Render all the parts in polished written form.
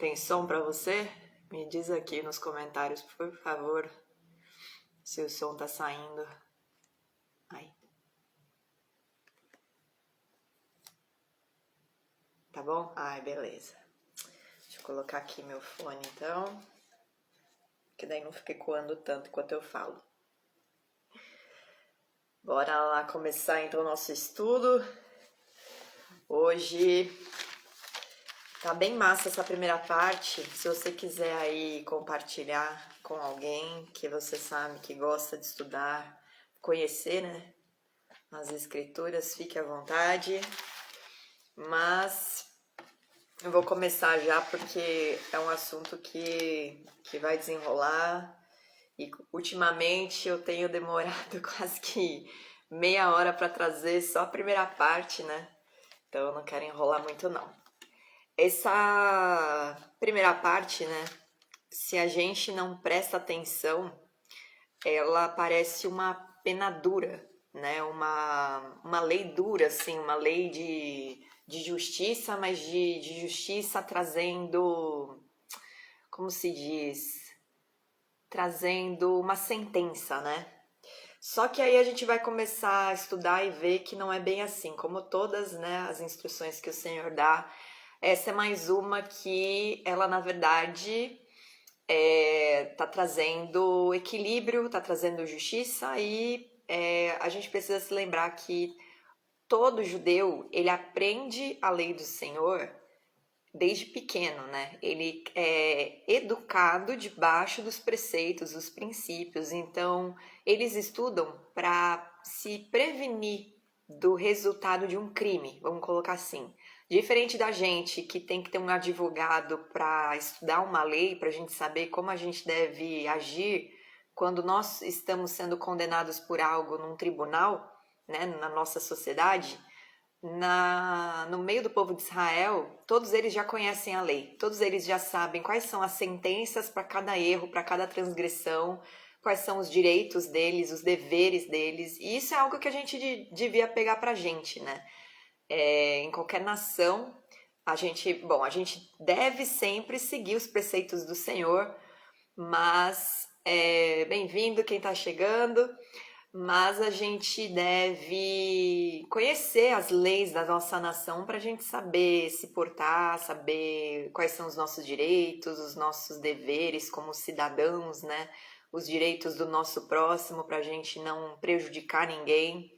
Tem som pra você? Me diz aqui nos comentários, por favor, se o som tá saindo. Aí. Tá bom? Ai, beleza. Deixa eu colocar aqui meu fone, então, que daí não fica ecoando tanto enquanto eu falo. Bora lá começar então o nosso estudo. Hoje tá bem massa essa primeira parte. Se você quiser aí compartilhar com alguém que você sabe que gosta de estudar, conhecer, né, as escrituras, fique à vontade. Mas eu vou começar já porque é um assunto que vai desenrolar e ultimamente eu tenho demorado quase que meia hora para trazer só a primeira parte, né? Então eu não quero enrolar muito não. Essa primeira parte, né? Se a gente não presta atenção, ela parece uma pena dura, né? Uma lei dura, assim, uma lei de justiça, mas de justiça trazendo, como se diz? Trazendo uma sentença, né? Só que aí a gente vai começar a estudar e ver que não é bem assim. Como todas, né, as instruções que o Senhor dá, essa é mais uma que ela, na verdade, tá trazendo equilíbrio, tá trazendo justiça e a gente precisa se lembrar que todo judeu, ele aprende a lei do Senhor desde pequeno, né? Ele é educado debaixo dos preceitos, dos princípios. Então, eles estudam para se prevenir do resultado de um crime, vamos colocar assim. Diferente da gente que tem que ter um advogado para estudar uma lei, para a gente saber como a gente deve agir quando nós estamos sendo condenados por algo num tribunal, né, na nossa sociedade. No meio do povo de Israel, todos eles já conhecem a lei, todos eles já sabem quais são as sentenças para cada erro, para cada transgressão, quais são os direitos deles, os deveres deles, e isso é algo que a gente devia pegar pra gente, né? Em qualquer nação, a gente deve sempre seguir os preceitos do Senhor, mas bem-vindo quem está chegando. Mas a gente deve conhecer as leis da nossa nação para a gente saber se portar, saber quais são os nossos direitos, os nossos deveres como cidadãos, né? Os direitos do nosso próximo para a gente não prejudicar ninguém.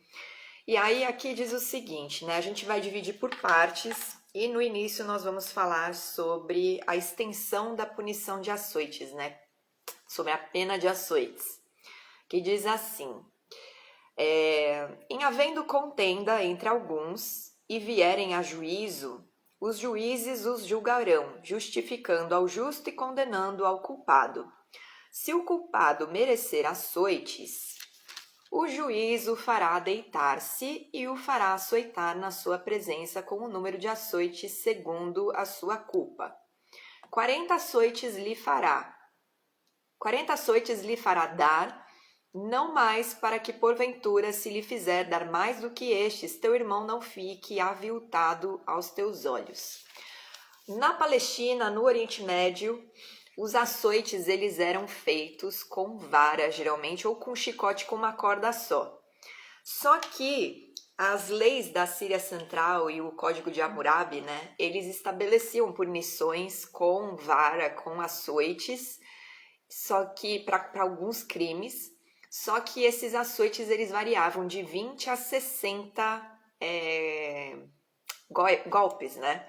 E aí aqui diz o seguinte, né? A gente vai dividir por partes e no início nós vamos falar sobre a extensão da punição de açoites, né? Sobre a pena de açoites, que diz assim: em havendo contenda entre alguns e vierem a juízo, os juízes os julgarão, justificando ao justo e condenando ao culpado. Se o culpado merecer açoites, o juiz o fará deitar-se e o fará açoitar na sua presença com o número de açoites segundo a sua culpa. 40 açoites lhe fará dar, não mais, para que porventura, se lhe fizer dar mais do que estes, teu irmão não fique aviltado aos teus olhos. Na Palestina, no Oriente Médio, os açoites eles eram feitos com vara, geralmente, ou com chicote com uma corda só. Só que as leis da Síria Central e o Código de Hammurabi, né, eles estabeleciam punições com vara, com açoites, só que para alguns crimes. Só que esses açoites eles variavam de 20 a 60 golpes, né?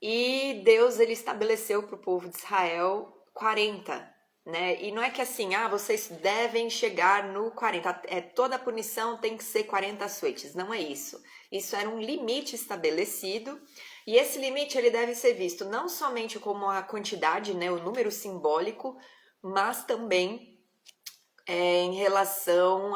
E Deus ele estabeleceu para o povo de Israel 40, né? E não é que assim, vocês devem chegar no 40, toda a punição tem que ser 40 açoites, não é isso. Isso era um limite estabelecido e esse limite ele deve ser visto não somente como a quantidade, né, o número simbólico, mas também em relação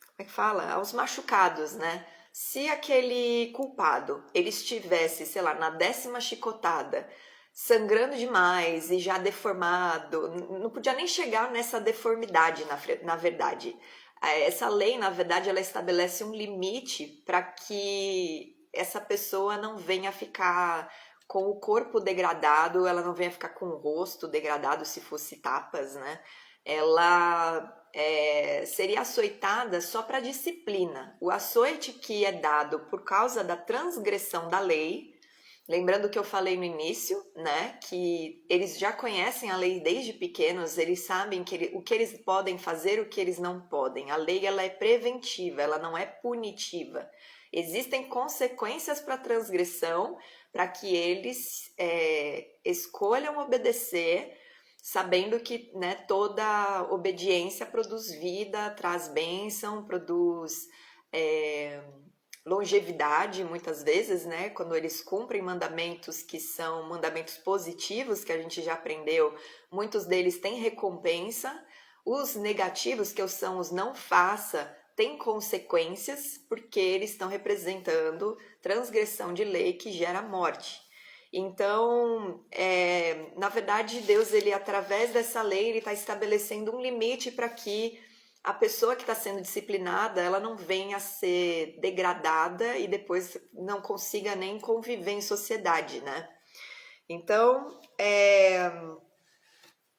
como é que fala? Aos machucados, né? Se aquele culpado ele estivesse, sei lá, na 10ª chicotada, sangrando demais e já deformado, não podia nem chegar nessa deformidade, na verdade. Essa lei, na verdade, ela estabelece um limite para que essa pessoa não venha ficar com o corpo degradado, ela não venha ficar com o rosto degradado se fosse tapas, né? Ela seria açoitada só para disciplina. O açoite que é dado por causa da transgressão da lei, lembrando que eu falei no início, né, que eles já conhecem a lei desde pequenos, eles sabem o que eles podem fazer, o que eles não podem. A lei ela é preventiva, ela não é punitiva. Existem consequências para a transgressão, para que eles escolham obedecer, sabendo que, né, toda obediência produz vida, traz bênção, produz longevidade, muitas vezes, né? Quando eles cumprem mandamentos que são mandamentos positivos, que a gente já aprendeu, muitos deles têm recompensa. Os negativos, que são os não faça, têm consequências, porque eles estão representando transgressão de lei que gera morte. Então, na verdade, Deus, ele através dessa lei, ele está estabelecendo um limite para que a pessoa que está sendo disciplinada, ela não venha a ser degradada e depois não consiga nem conviver em sociedade, né? Então,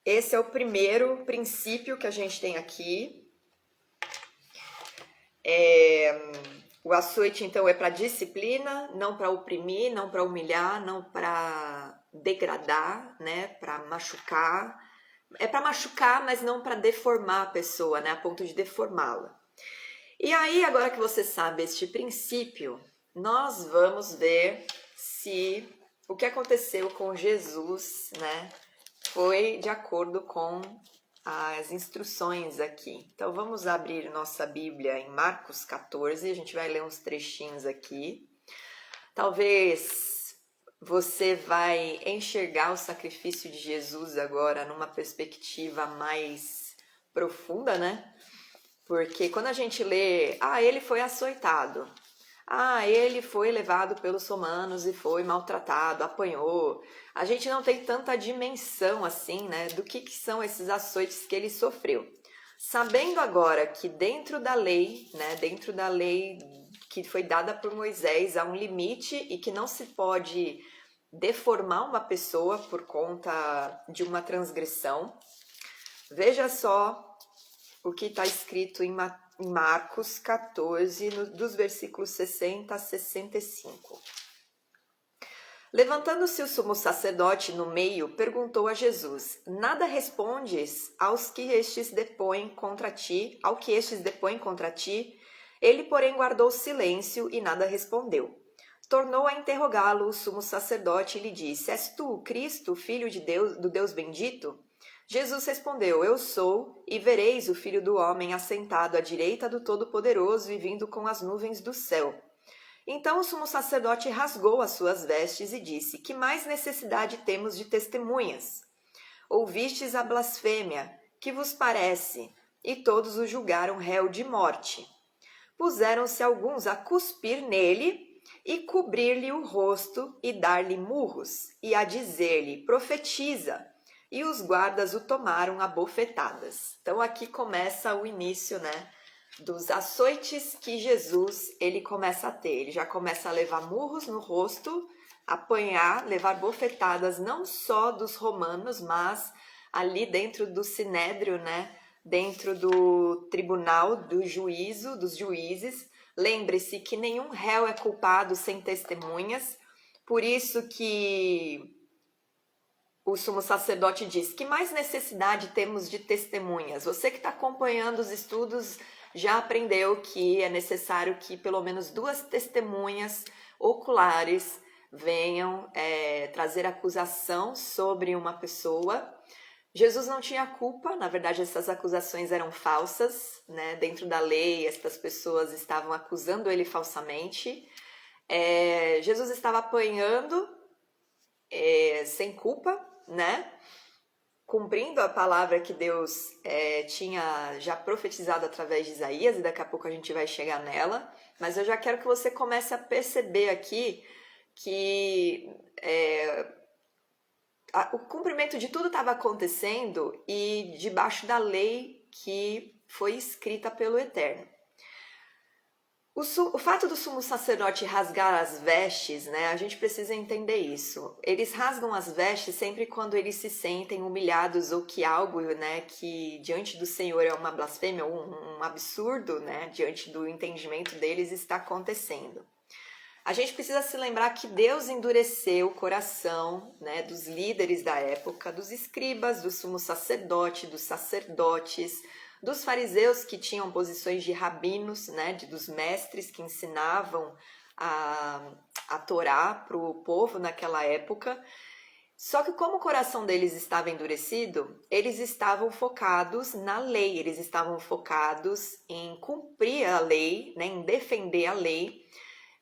esse é o primeiro princípio que a gente tem aqui. O açoite, então, é para disciplina, não para oprimir, não para humilhar, não para degradar, né? Para machucar. É para machucar, mas não para deformar a pessoa, né? A ponto de deformá-la. E aí, agora que você sabe este princípio, nós vamos ver se o que aconteceu com Jesus, né, foi de acordo com as instruções aqui. Então, vamos abrir nossa Bíblia em Marcos 14, a gente vai ler uns trechinhos aqui. Talvez você vai enxergar o sacrifício de Jesus agora numa perspectiva mais profunda, né? Porque quando a gente lê, ele foi açoitado, ele foi levado pelos romanos e foi maltratado, apanhou, a gente não tem tanta dimensão assim, né, do que são esses açoites que ele sofreu. Sabendo agora que dentro da lei, né, dentro da lei que foi dada por Moisés, há um limite e que não se pode deformar uma pessoa por conta de uma transgressão. Veja só o que está escrito em Marcos 14, dos versículos 60 a 65. Levantando-se o sumo sacerdote no meio, perguntou a Jesus: Nada respondes ao que estes depõem contra ti? Ele, porém, guardou silêncio e nada respondeu. Tornou a interrogá-lo o sumo sacerdote e lhe disse: És tu o Cristo, filho de Deus, do Deus bendito? Jesus respondeu: Eu sou, e vereis o Filho do Homem assentado à direita do Todo-Poderoso e vindo com as nuvens do céu. Então o sumo sacerdote rasgou as suas vestes e disse: Que mais necessidade temos de testemunhas? Ouvistes a blasfêmia, que vos parece? E todos o julgaram réu de morte. Puseram-se alguns a cuspir nele e cobrir-lhe o rosto e dar-lhe murros, e a dizer-lhe: Profetiza! E os guardas o tomaram a bofetadas. Então aqui começa o início, né, dos açoites que Jesus ele começa a ter. Ele já começa a levar murros no rosto, apanhar, levar bofetadas não só dos romanos, mas ali dentro do sinédrio, né, dentro do tribunal do juízo, dos juízes. Lembre-se que nenhum réu é culpado sem testemunhas, por isso que o sumo sacerdote diz: que mais necessidade temos de testemunhas? Você que está acompanhando os estudos já aprendeu que é necessário que pelo menos 2 testemunhas oculares venham trazer acusação sobre uma pessoa. Jesus não tinha culpa, na verdade essas acusações eram falsas, né? Dentro da lei, essas pessoas estavam acusando ele falsamente. Jesus estava apanhando sem culpa, né? Cumprindo a palavra que Deus tinha já profetizado através de Isaías, e daqui a pouco a gente vai chegar nela, mas eu já quero que você comece a perceber aqui que o cumprimento de tudo estava acontecendo e debaixo da lei que foi escrita pelo Eterno. O fato do sumo sacerdote rasgar as vestes, né? A gente precisa entender isso. Eles rasgam as vestes sempre quando eles se sentem humilhados ou que algo, né, que diante do Senhor é uma blasfêmia ou um absurdo, né, diante do entendimento deles está acontecendo. A gente precisa se lembrar que Deus endureceu o coração, né, dos líderes da época, dos escribas, do sumo sacerdote, dos sacerdotes, dos fariseus que tinham posições de rabinos, né, dos mestres que ensinavam a Torá para o povo naquela época. Só que como o coração deles estava endurecido, eles estavam focados na lei, eles estavam focados em cumprir a lei, né, em defender a lei,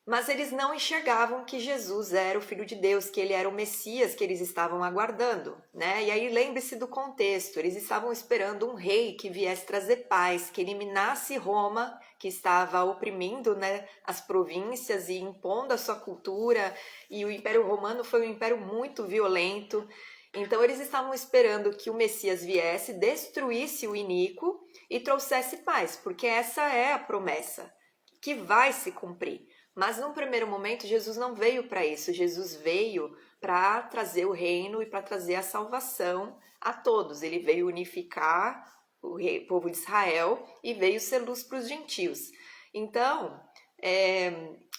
mas eles não enxergavam que Jesus era o Filho de Deus, que ele era o Messias que eles estavam aguardando, né? E aí lembre-se do contexto, eles estavam esperando um rei que viesse trazer paz, que eliminasse Roma, que estava oprimindo, né, as províncias e impondo a sua cultura, e o Império Romano foi um império muito violento. Então eles estavam esperando que o Messias viesse, destruísse o iníquo e trouxesse paz, porque essa é a promessa que vai se cumprir. Mas num primeiro momento, Jesus não veio para isso. Jesus veio para trazer o reino e para trazer a salvação a todos. Ele veio unificar o povo de Israel e veio ser luz para os gentios. Então,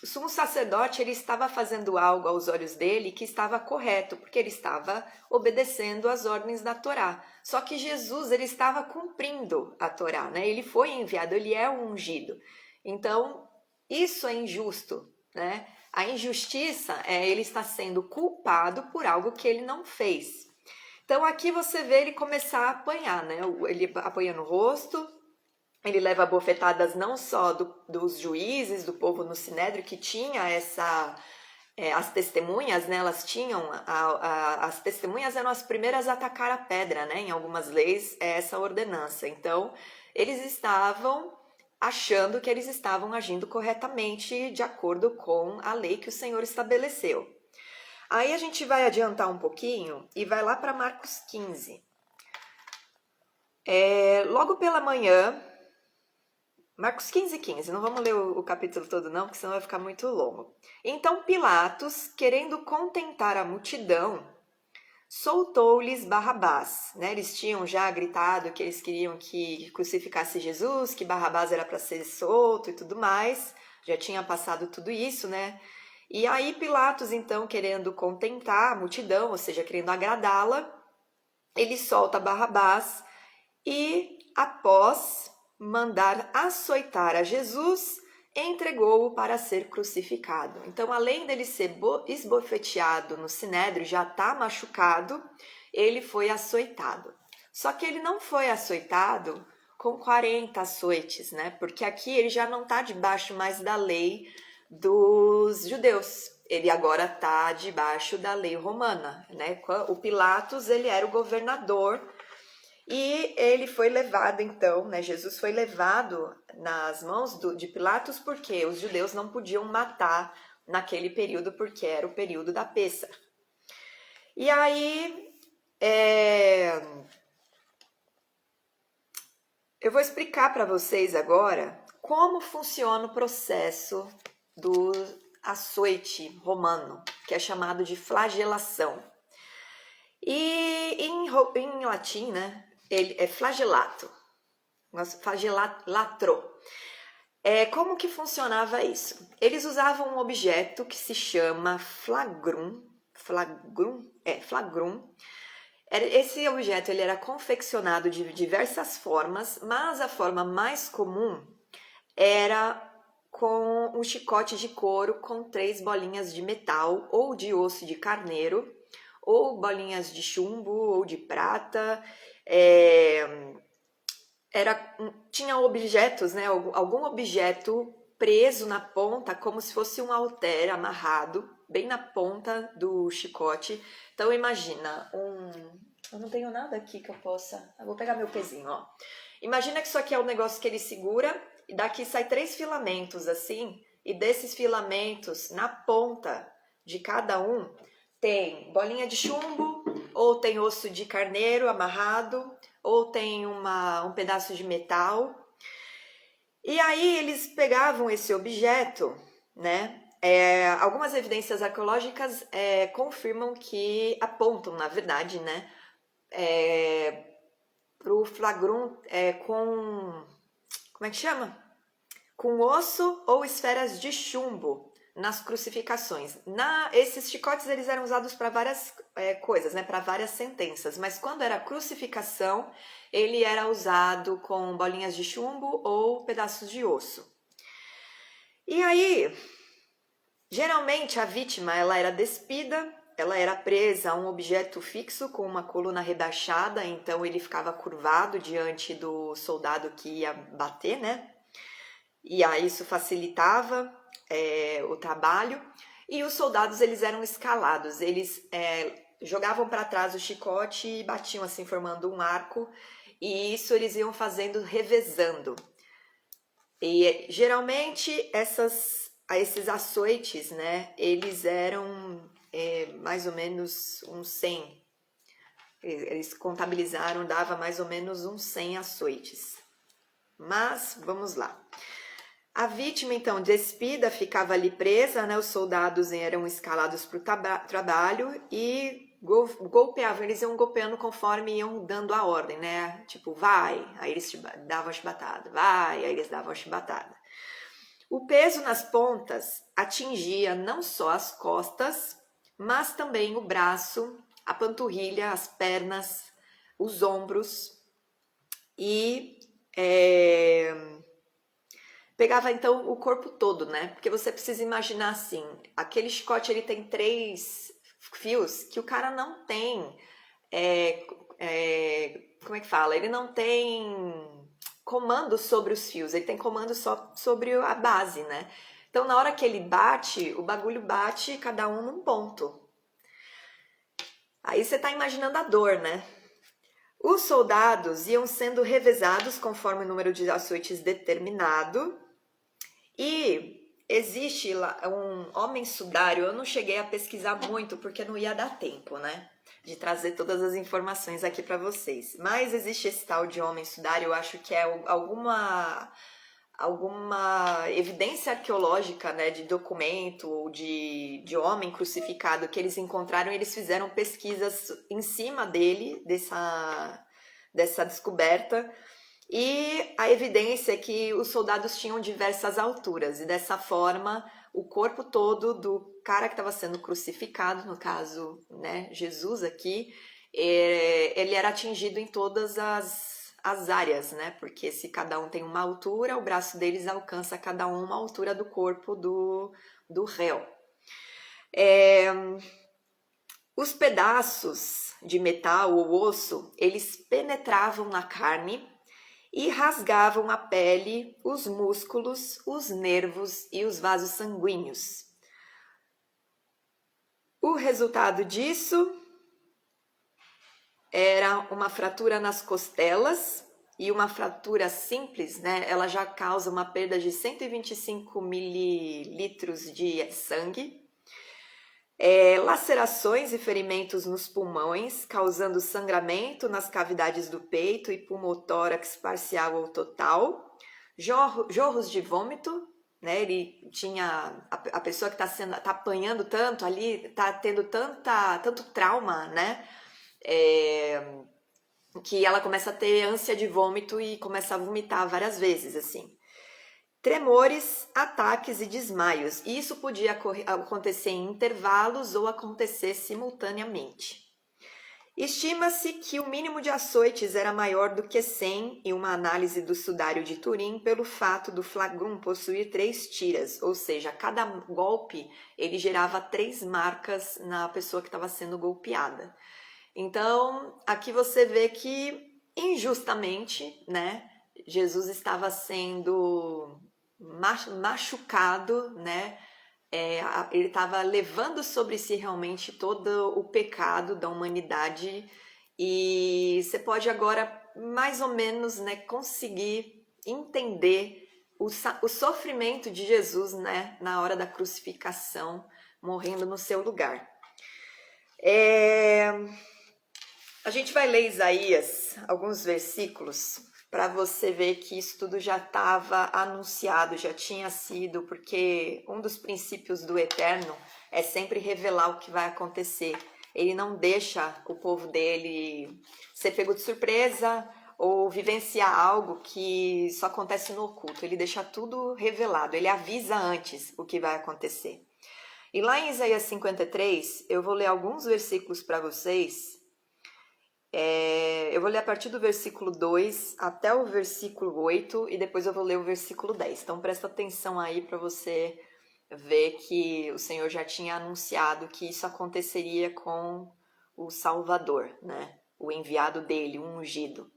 o sumo sacerdote ele estava fazendo algo aos olhos dele que estava correto, porque ele estava obedecendo às ordens da Torá. Só que Jesus ele estava cumprindo a Torá, né? Ele foi enviado, ele é o ungido. Então, isso é injusto, né? A injustiça é ele estar sendo culpado por algo que ele não fez. Então aqui você vê ele começar a apanhar, né? Ele apanha no rosto, ele leva bofetadas não só dos juízes, do povo no Sinédrio, que tinha as testemunhas, né? Elas tinham, as testemunhas eram as primeiras a atacar a pedra, né? Em algumas leis é essa ordenança. Então, eles estavam achando que eles estavam agindo corretamente de acordo com a lei que o Senhor estabeleceu. Aí a gente vai adiantar um pouquinho e vai lá para Marcos 15. Logo pela manhã, Marcos 15, não vamos ler o capítulo todo não, porque senão vai ficar muito longo. Então Pilatos, querendo contentar a multidão, soltou-lhes Barrabás, né? Eles tinham já gritado que eles queriam que crucificasse Jesus, que Barrabás era para ser solto e tudo mais. Já tinha passado tudo isso, né? E aí Pilatos, então, querendo contentar a multidão, ou seja, querendo agradá-la, ele solta Barrabás e, após mandar açoitar a Jesus, entregou-o para ser crucificado. Então, além dele ser esbofeteado no sinédrio, já está machucado, ele foi açoitado. Só que ele não foi açoitado com 40 açoites, né? Porque aqui ele já não está debaixo mais da lei dos judeus. Ele agora está debaixo da lei romana, né? O Pilatos, ele era o governador e ele foi levado, então, né? Jesus foi levado nas mãos de Pilatos porque os judeus não podiam matar naquele período, porque era o período da Pêssar. E aí, eu vou explicar para vocês agora como funciona o processo do açoite romano, que é chamado de flagelação. E em latim, né? Ele é flagelato, flagelatro. Como que funcionava isso? Eles usavam um objeto que se chama flagrum. Esse objeto ele era confeccionado de diversas formas, mas a forma mais comum era com um chicote de couro com 3 bolinhas de metal ou de osso de carneiro, ou bolinhas de chumbo ou de prata. Tinha objetos, né? Algum objeto preso na ponta, como se fosse um halter amarrado, bem na ponta do chicote. Então imagina, eu não tenho nada aqui que eu possa... Eu vou pegar meu pezinho, ó. Imagina que isso aqui é um negócio que ele segura e daqui sai 3 filamentos assim, e desses filamentos, na ponta de cada um, tem bolinha de chumbo, ou tem osso de carneiro amarrado, ou tem um pedaço de metal. E aí eles pegavam esse objeto, né? Algumas evidências arqueológicas confirmam que apontam, na verdade, né, para o flagrum com, como é que chama? Com osso ou esferas de chumbo nas crucificações. Esses chicotes eles eram usados para várias coisas, né, para várias sentenças, mas quando era crucificação, ele era usado com bolinhas de chumbo ou pedaços de osso. E aí, geralmente a vítima ela era despida, ela era presa a um objeto fixo com uma coluna rebaixada, então ele ficava curvado diante do soldado que ia bater, né? E aí isso facilitava o trabalho. E os soldados eles eram escalados, eles jogavam para trás o chicote e batiam assim formando um arco. E isso eles iam fazendo revezando. E geralmente esses açoites, né? Eles eram mais ou menos uns 100. Eles contabilizaram, dava mais ou menos uns 100 açoites. Mas vamos lá. A vítima, então, despida, ficava ali presa, né? Os soldados eram escalados para o trabalho e golpeavam. Eles iam golpeando conforme iam dando a ordem, né? Tipo, vai, aí eles davam a chibatada, vai, aí eles davam a chibatada. O peso nas pontas atingia não só as costas, mas também o braço, a panturrilha, as pernas, os ombros e pegava então o corpo todo, né? Porque você precisa imaginar assim, aquele chicote ele tem 3 fios que o cara não tem, como é que fala? Ele não tem comando sobre os fios, ele tem comando só sobre a base, né? Então na hora que ele bate, o bagulho bate cada um num ponto. Aí você tá imaginando a dor, né? Os soldados iam sendo revezados conforme o número de açoites determinado. E existe lá um homem sudário, eu não cheguei a pesquisar muito porque não ia dar tempo, né? De trazer todas as informações aqui para vocês. Mas existe esse tal de homem sudário, eu acho que é alguma evidência arqueológica, né, de documento ou de homem crucificado que eles encontraram, eles fizeram pesquisas em cima dele, dessa descoberta. E a evidência é que os soldados tinham diversas alturas, e dessa forma o corpo todo do cara que estava sendo crucificado, no caso, né, Jesus aqui, ele era atingido em todas as áreas, né? Porque se cada um tem uma altura, o braço deles alcança cada um uma altura do corpo do réu. Os pedaços de metal ou osso, eles penetravam na carne e rasgavam a pele, os músculos, os nervos e os vasos sanguíneos. O resultado disso era uma fratura nas costelas, e uma fratura simples, né? Ela já causa uma perda de 125 mililitros de sangue, lacerações e ferimentos nos pulmões, causando sangramento nas cavidades do peito e pulmotórax parcial ou total, jorros de vômito, né? Ele tinha a pessoa que tá apanhando tanto ali, tá tendo tanto trauma, né? Que ela começa a ter ânsia de vômito e começa a vomitar várias vezes, assim. Tremores, ataques e desmaios. E isso podia acontecer em intervalos ou acontecer simultaneamente. Estima-se que o mínimo de açoites era maior do que 100 em uma análise do sudário de Turim pelo fato do flagrum possuir 3 tiras, ou seja, cada golpe ele gerava 3 marcas na pessoa que estava sendo golpeada. Então, aqui você vê que injustamente, né, Jesus estava sendo machucado, né? Ele estava levando sobre si realmente todo o pecado da humanidade, e você pode agora mais ou menos, né, conseguir entender o sofrimento de Jesus, né, na hora da crucificação, morrendo no seu lugar. A gente vai ler Isaías, alguns versículos, para você ver que isso tudo já estava anunciado, já tinha sido, porque um dos princípios do Eterno é sempre revelar o que vai acontecer. Ele não deixa o povo dele ser pego de surpresa ou vivenciar algo que só acontece no oculto. Ele deixa tudo revelado, ele avisa antes o que vai acontecer. E lá em Isaías 53, eu vou ler alguns versículos para vocês. Eu vou ler a partir do versículo 2 até o versículo 8 e depois eu vou ler o versículo 10. Então presta atenção aí para você ver que o Senhor já tinha anunciado que isso aconteceria com o Salvador, né? O enviado dele, o ungido.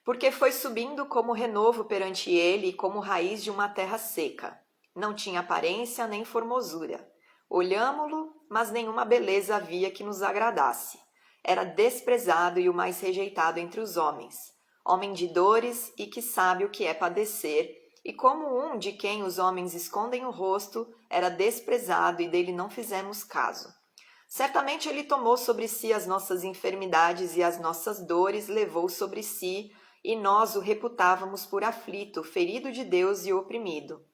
Porque foi subindo como renovo perante ele e como raiz de uma terra seca. Não tinha aparência nem formosura. Olhámo-lo, mas nenhuma beleza havia que nos agradasse. Era desprezado e o mais rejeitado entre os homens. Homem de dores e que sabe o que é padecer, e como um de quem os homens escondem o rosto, era desprezado e dele não fizemos caso. Certamente ele tomou sobre si as nossas enfermidades e as nossas dores levou sobre si, e nós o reputávamos por aflito, ferido de Deus e oprimido.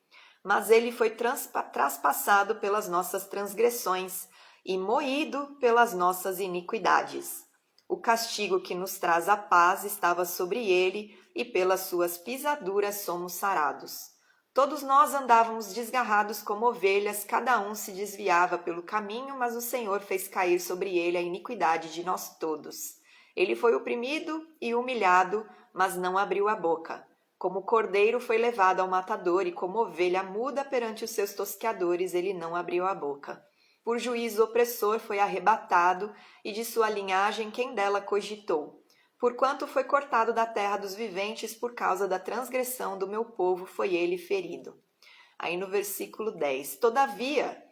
Mas ele foi traspassado pelas nossas transgressões e moído pelas nossas iniquidades. O castigo que nos traz a paz estava sobre ele, e pelas suas pisaduras somos sarados. Todos nós andávamos desgarrados como ovelhas, cada um se desviava pelo caminho, mas o Senhor fez cair sobre ele a iniquidade de nós todos. Ele foi oprimido e humilhado, mas não abriu a boca. Como cordeiro foi levado ao matador, e como ovelha muda perante os seus tosqueadores, ele não abriu a boca. Por juízo opressor foi arrebatado, e de sua linhagem quem dela cogitou. Porquanto foi cortado da terra dos viventes, por causa da transgressão do meu povo foi ele ferido. Aí no versículo 10. Todavia,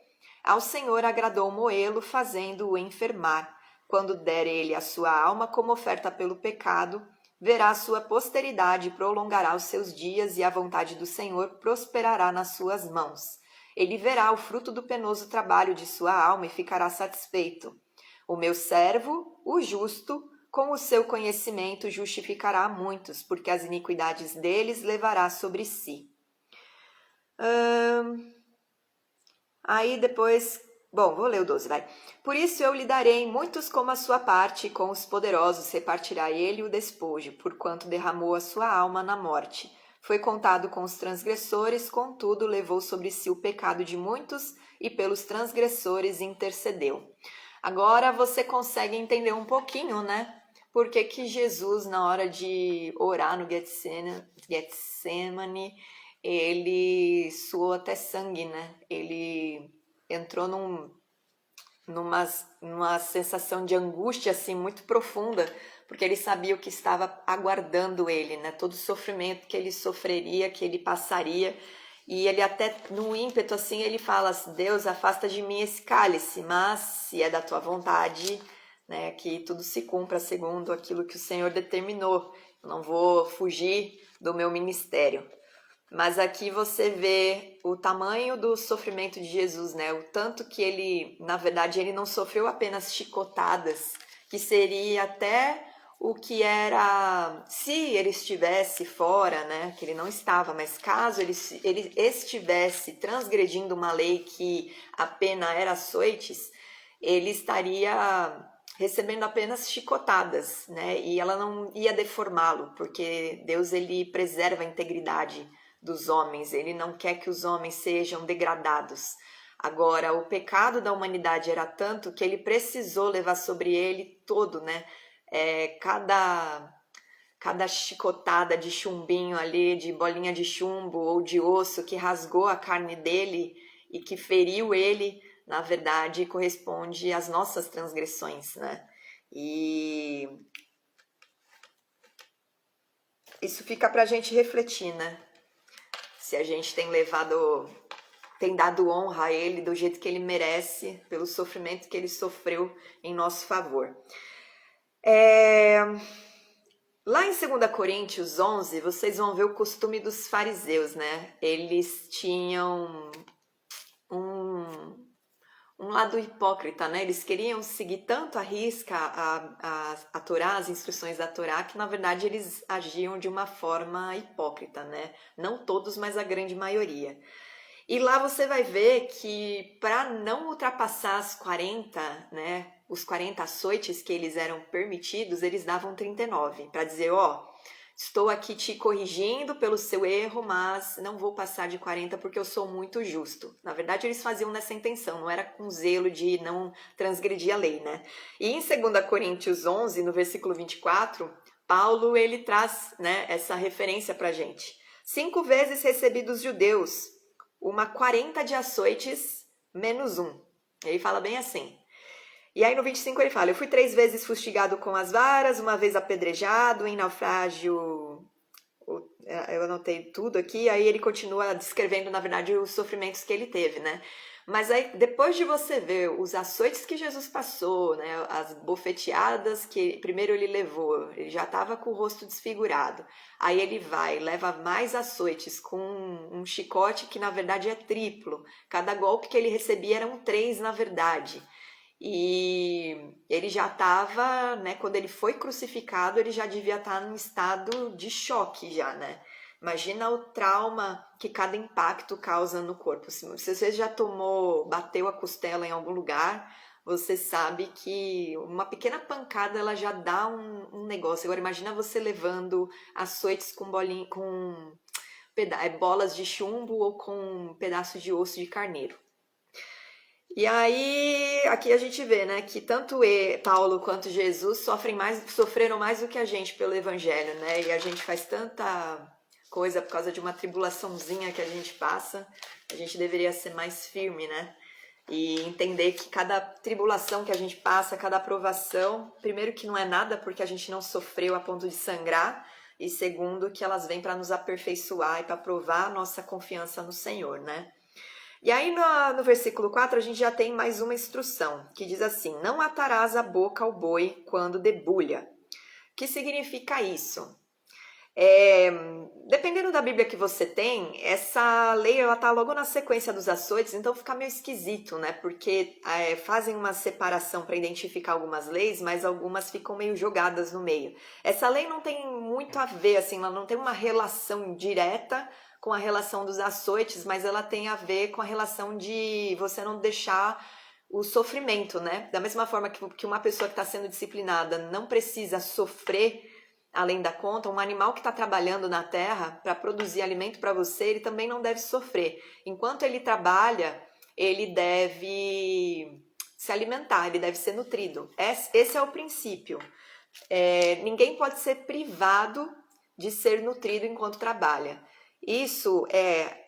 ao Senhor agradou moê-lo, fazendo-o enfermar. Quando der ele a sua alma como oferta pelo pecado, verá a sua posteridade e prolongará os seus dias, e a vontade do Senhor prosperará nas suas mãos. Ele verá o fruto do penoso trabalho de sua alma e ficará satisfeito. O meu servo, o justo, com o seu conhecimento justificará a muitos, porque as iniquidades deles levará sobre si. Aí depois... Bom, vou ler o 12, vai. Por isso eu lhe darei muitos como a sua parte, e com os poderosos repartirá ele o despojo, porquanto derramou a sua alma na morte. Foi contado com os transgressores, contudo levou sobre si o pecado de muitos, e pelos transgressores intercedeu. Agora você consegue entender um pouquinho, né? Por que que Jesus, na hora de orar no Getsemane, ele suou até sangue, né? Ele entrou numa sensação de angústia assim muito profunda, porque ele sabia o que estava aguardando ele, né? Todo o sofrimento que ele sofreria, que ele passaria. E ele até, no ímpeto assim, ele fala: Deus, afasta de mim esse cálice, mas se é da tua vontade, né, que tudo se cumpra segundo aquilo que o Senhor determinou. Eu não vou fugir do meu ministério. Mas aqui você vê o tamanho do sofrimento de Jesus, né? O tanto que ele, na verdade, ele não sofreu apenas chicotadas, que seria até o que era, se ele estivesse fora, né? Que ele não estava, mas caso ele estivesse transgredindo uma lei que a pena era açoites, ele estaria recebendo apenas chicotadas, né? E ela não ia deformá-lo, porque Deus, ele preserva a integridade dos homens, ele não quer que os homens sejam degradados. Agora, o pecado da humanidade era tanto que ele precisou levar sobre ele todo, né? Cada chicotada de chumbinho ali, de bolinha de chumbo ou de osso que rasgou a carne dele e que feriu ele, na verdade, corresponde às nossas transgressões, né? E isso fica pra gente refletir, né? Se a gente tem dado honra a ele do jeito que ele merece, pelo sofrimento que ele sofreu em nosso favor. Lá em 2 Coríntios 11, vocês vão ver o costume dos fariseus, né? Eles tinham um lado hipócrita, né? Eles queriam seguir tanto à risca a Torá, as instruções da Torá, que na verdade eles agiam de uma forma hipócrita, né? Não todos, mas a grande maioria. E lá você vai ver que para não ultrapassar as 40, né, os 40 açoites que eles eram permitidos, eles davam 39, para dizer, ó, estou aqui te corrigindo pelo seu erro, mas não vou passar de 40 porque eu sou muito justo. Na verdade, eles faziam nessa intenção, não era com zelo de não transgredir a lei, né? E em 2 Coríntios 11, no versículo 24, Paulo, ele traz, né, essa referência pra gente. 5 vezes recebi dos judeus uma 40 de açoites menos um. Ele fala bem assim. E aí no 25 ele fala, eu fui 3 vezes fustigado com as varas, uma vez apedrejado, em naufrágio, eu anotei tudo aqui, aí ele continua descrevendo, na verdade, os sofrimentos que ele teve, né? Mas aí, depois de você ver os açoites que Jesus passou, né, as bofeteadas que primeiro ele levou, ele já estava com o rosto desfigurado. Aí ele vai, leva mais açoites com um chicote que na verdade é triplo. Cada golpe que ele recebia eram 3, na verdade. E ele já estava, né, quando ele foi crucificado, ele já devia estar num estado de choque já, né? Imagina o trauma que cada impacto causa no corpo. Se você já bateu a costela em algum lugar, você sabe que uma pequena pancada ela já dá um negócio. Agora imagina você levando açoites com bolas de chumbo ou com pedaços de osso de carneiro. E aí, aqui a gente vê, né, que tanto Paulo quanto Jesus sofreram mais do que a gente pelo evangelho, né? E a gente faz tanta coisa por causa de uma tribulaçãozinha que a gente passa, a gente deveria ser mais firme, né? E entender que cada tribulação que a gente passa, cada aprovação, primeiro que não é nada porque a gente não sofreu a ponto de sangrar, e segundo que elas vêm para nos aperfeiçoar e para provar a nossa confiança no Senhor, né? E aí no versículo 4 a gente já tem mais uma instrução, que diz assim, não atarás a boca ao boi quando debulha. O que significa isso? Dependendo da Bíblia que você tem, essa lei ela tá logo na sequência dos açoites, então fica meio esquisito, né? Porque fazem uma separação para identificar algumas leis, mas algumas ficam meio jogadas no meio. Essa lei não tem muito a ver, assim, ela não tem uma relação direta com a relação dos açoites, mas ela tem a ver com a relação de você não deixar o sofrimento, né? Da mesma forma que uma pessoa que está sendo disciplinada não precisa sofrer além da conta, um animal que está trabalhando na terra para produzir alimento para você, ele também não deve sofrer. Enquanto ele trabalha, ele deve se alimentar, ele deve ser nutrido. Esse é o princípio. Ninguém pode ser privado de ser nutrido enquanto trabalha. Isso é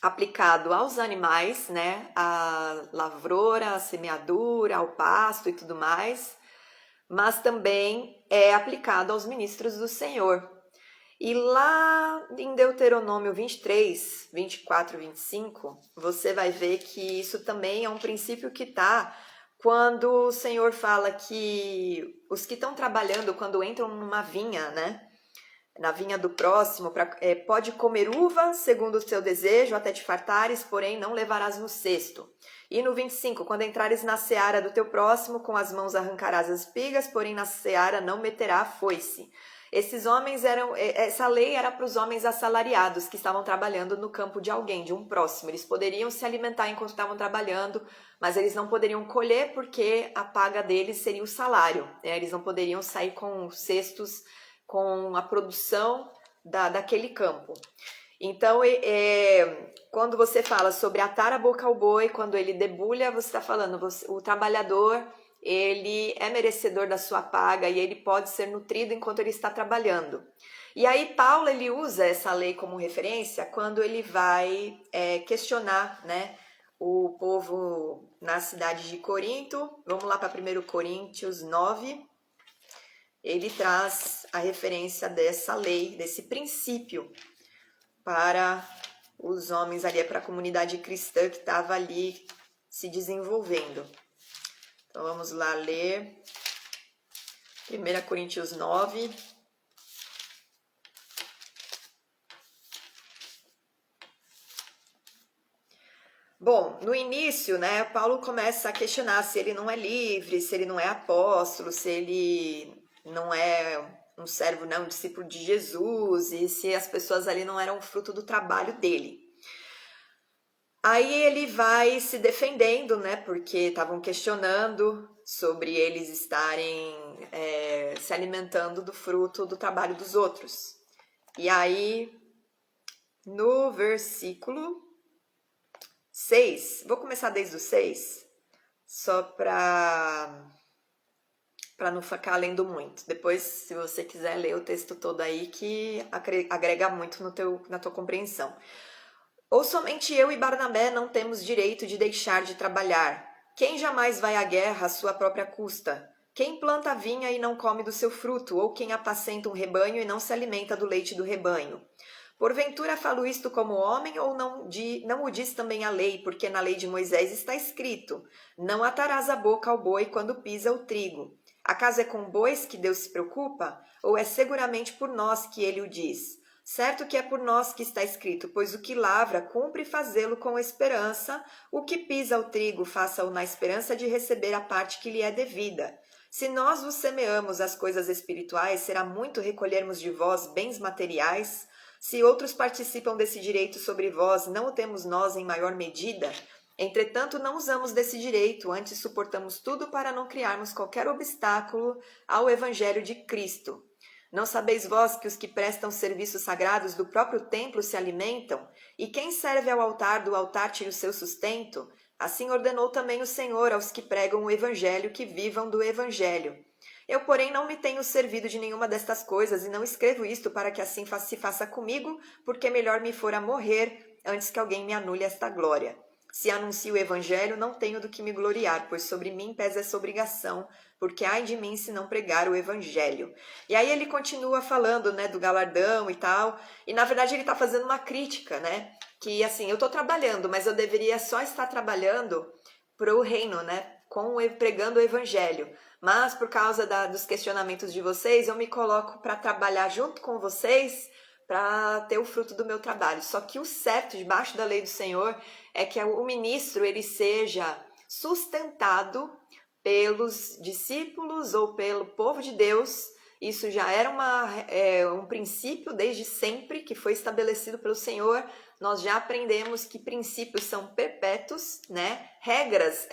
aplicado aos animais, né? A lavoura, a semeadura, ao pasto e tudo mais, mas também é aplicado aos ministros do Senhor. E lá em Deuteronômio 23, 24 e 25, você vai ver que isso também é um princípio que está quando o Senhor fala que os que estão trabalhando, quando entram numa vinha, né? Na vinha do próximo, pode comer uva segundo o seu desejo até te fartares, porém não levarás no cesto. E no 25, quando entrares na seara do teu próximo, com as mãos arrancarás as espigas, porém na seara não meterá a foice. Essa lei era para os homens assalariados que estavam trabalhando no campo de alguém, de um próximo. Eles poderiam se alimentar enquanto estavam trabalhando, mas eles não poderiam colher porque a paga deles seria o salário. Eles não poderiam sair com cestos com a produção daquele campo. Então, quando você fala sobre atar a boca ao boi, quando ele debulha, você está falando, o trabalhador, ele é merecedor da sua paga e ele pode ser nutrido enquanto ele está trabalhando. E aí Paulo, ele usa essa lei como referência quando ele vai questionar, né, o povo na cidade de Corinto. Vamos lá para 1 Coríntios 9. Ele traz a referência dessa lei, desse princípio para os homens ali, para a comunidade cristã que estava ali se desenvolvendo. Então vamos lá ler 1 Coríntios 9. Bom, no início, né, Paulo começa a questionar se ele não é livre, se ele não é apóstolo, se ele não é um servo, não, um discípulo de Jesus, e se as pessoas ali não eram fruto do trabalho dele. Aí ele vai se defendendo, né, porque estavam questionando sobre eles estarem se alimentando do fruto do trabalho dos outros. E aí, no versículo 6, vou começar desde o 6, só para não ficar lendo muito. Depois, se você quiser ler o texto todo aí, que agrega muito na tua compreensão. Ou somente eu e Barnabé não temos direito de deixar de trabalhar? Quem jamais vai à guerra à sua própria custa? Quem planta a vinha e não come do seu fruto? Ou quem apacenta um rebanho e não se alimenta do leite do rebanho? Porventura falo isto como homem, ou não o diz também a lei? Porque na lei de Moisés está escrito: não atarás a boca ao boi quando pisa o trigo. Acaso é com bois que Deus se preocupa? Ou é seguramente por nós que ele o diz? Certo que é por nós que está escrito: pois o que lavra cumpre fazê-lo com esperança, o que pisa o trigo faça-o na esperança de receber a parte que lhe é devida. Se nós vos semeamos as coisas espirituais, será muito recolhermos de vós bens materiais? Se outros participam desse direito sobre vós, não o temos nós em maior medida? Entretanto, não usamos desse direito, antes suportamos tudo para não criarmos qualquer obstáculo ao evangelho de Cristo. Não sabeis vós que os que prestam serviços sagrados do próprio templo se alimentam? E quem serve ao altar do altar tira o seu sustento? Assim ordenou também o Senhor aos que pregam o evangelho que vivam do evangelho. Eu, porém, não me tenho servido de nenhuma destas coisas, e não escrevo isto para que assim se faça comigo, porque melhor me fora morrer antes que alguém me anule esta glória. Se anuncio o evangelho, não tenho do que me gloriar, pois sobre mim pesa essa obrigação, porque ai de mim se não pregar o evangelho. E aí ele continua falando, né, do galardão e tal, e na verdade ele está fazendo uma crítica, né, que assim, eu estou trabalhando, mas eu deveria só estar trabalhando para o reino, né, pregando o evangelho. Mas por causa dos questionamentos de vocês, eu me coloco para trabalhar junto com vocês para ter o fruto do meu trabalho. Só que o certo, debaixo da lei do Senhor, é que o ministro ele seja sustentado pelos discípulos ou pelo povo de Deus. Isso já era um princípio desde sempre que foi estabelecido pelo Senhor. Nós já aprendemos que princípios são perpétuos, né? Regras,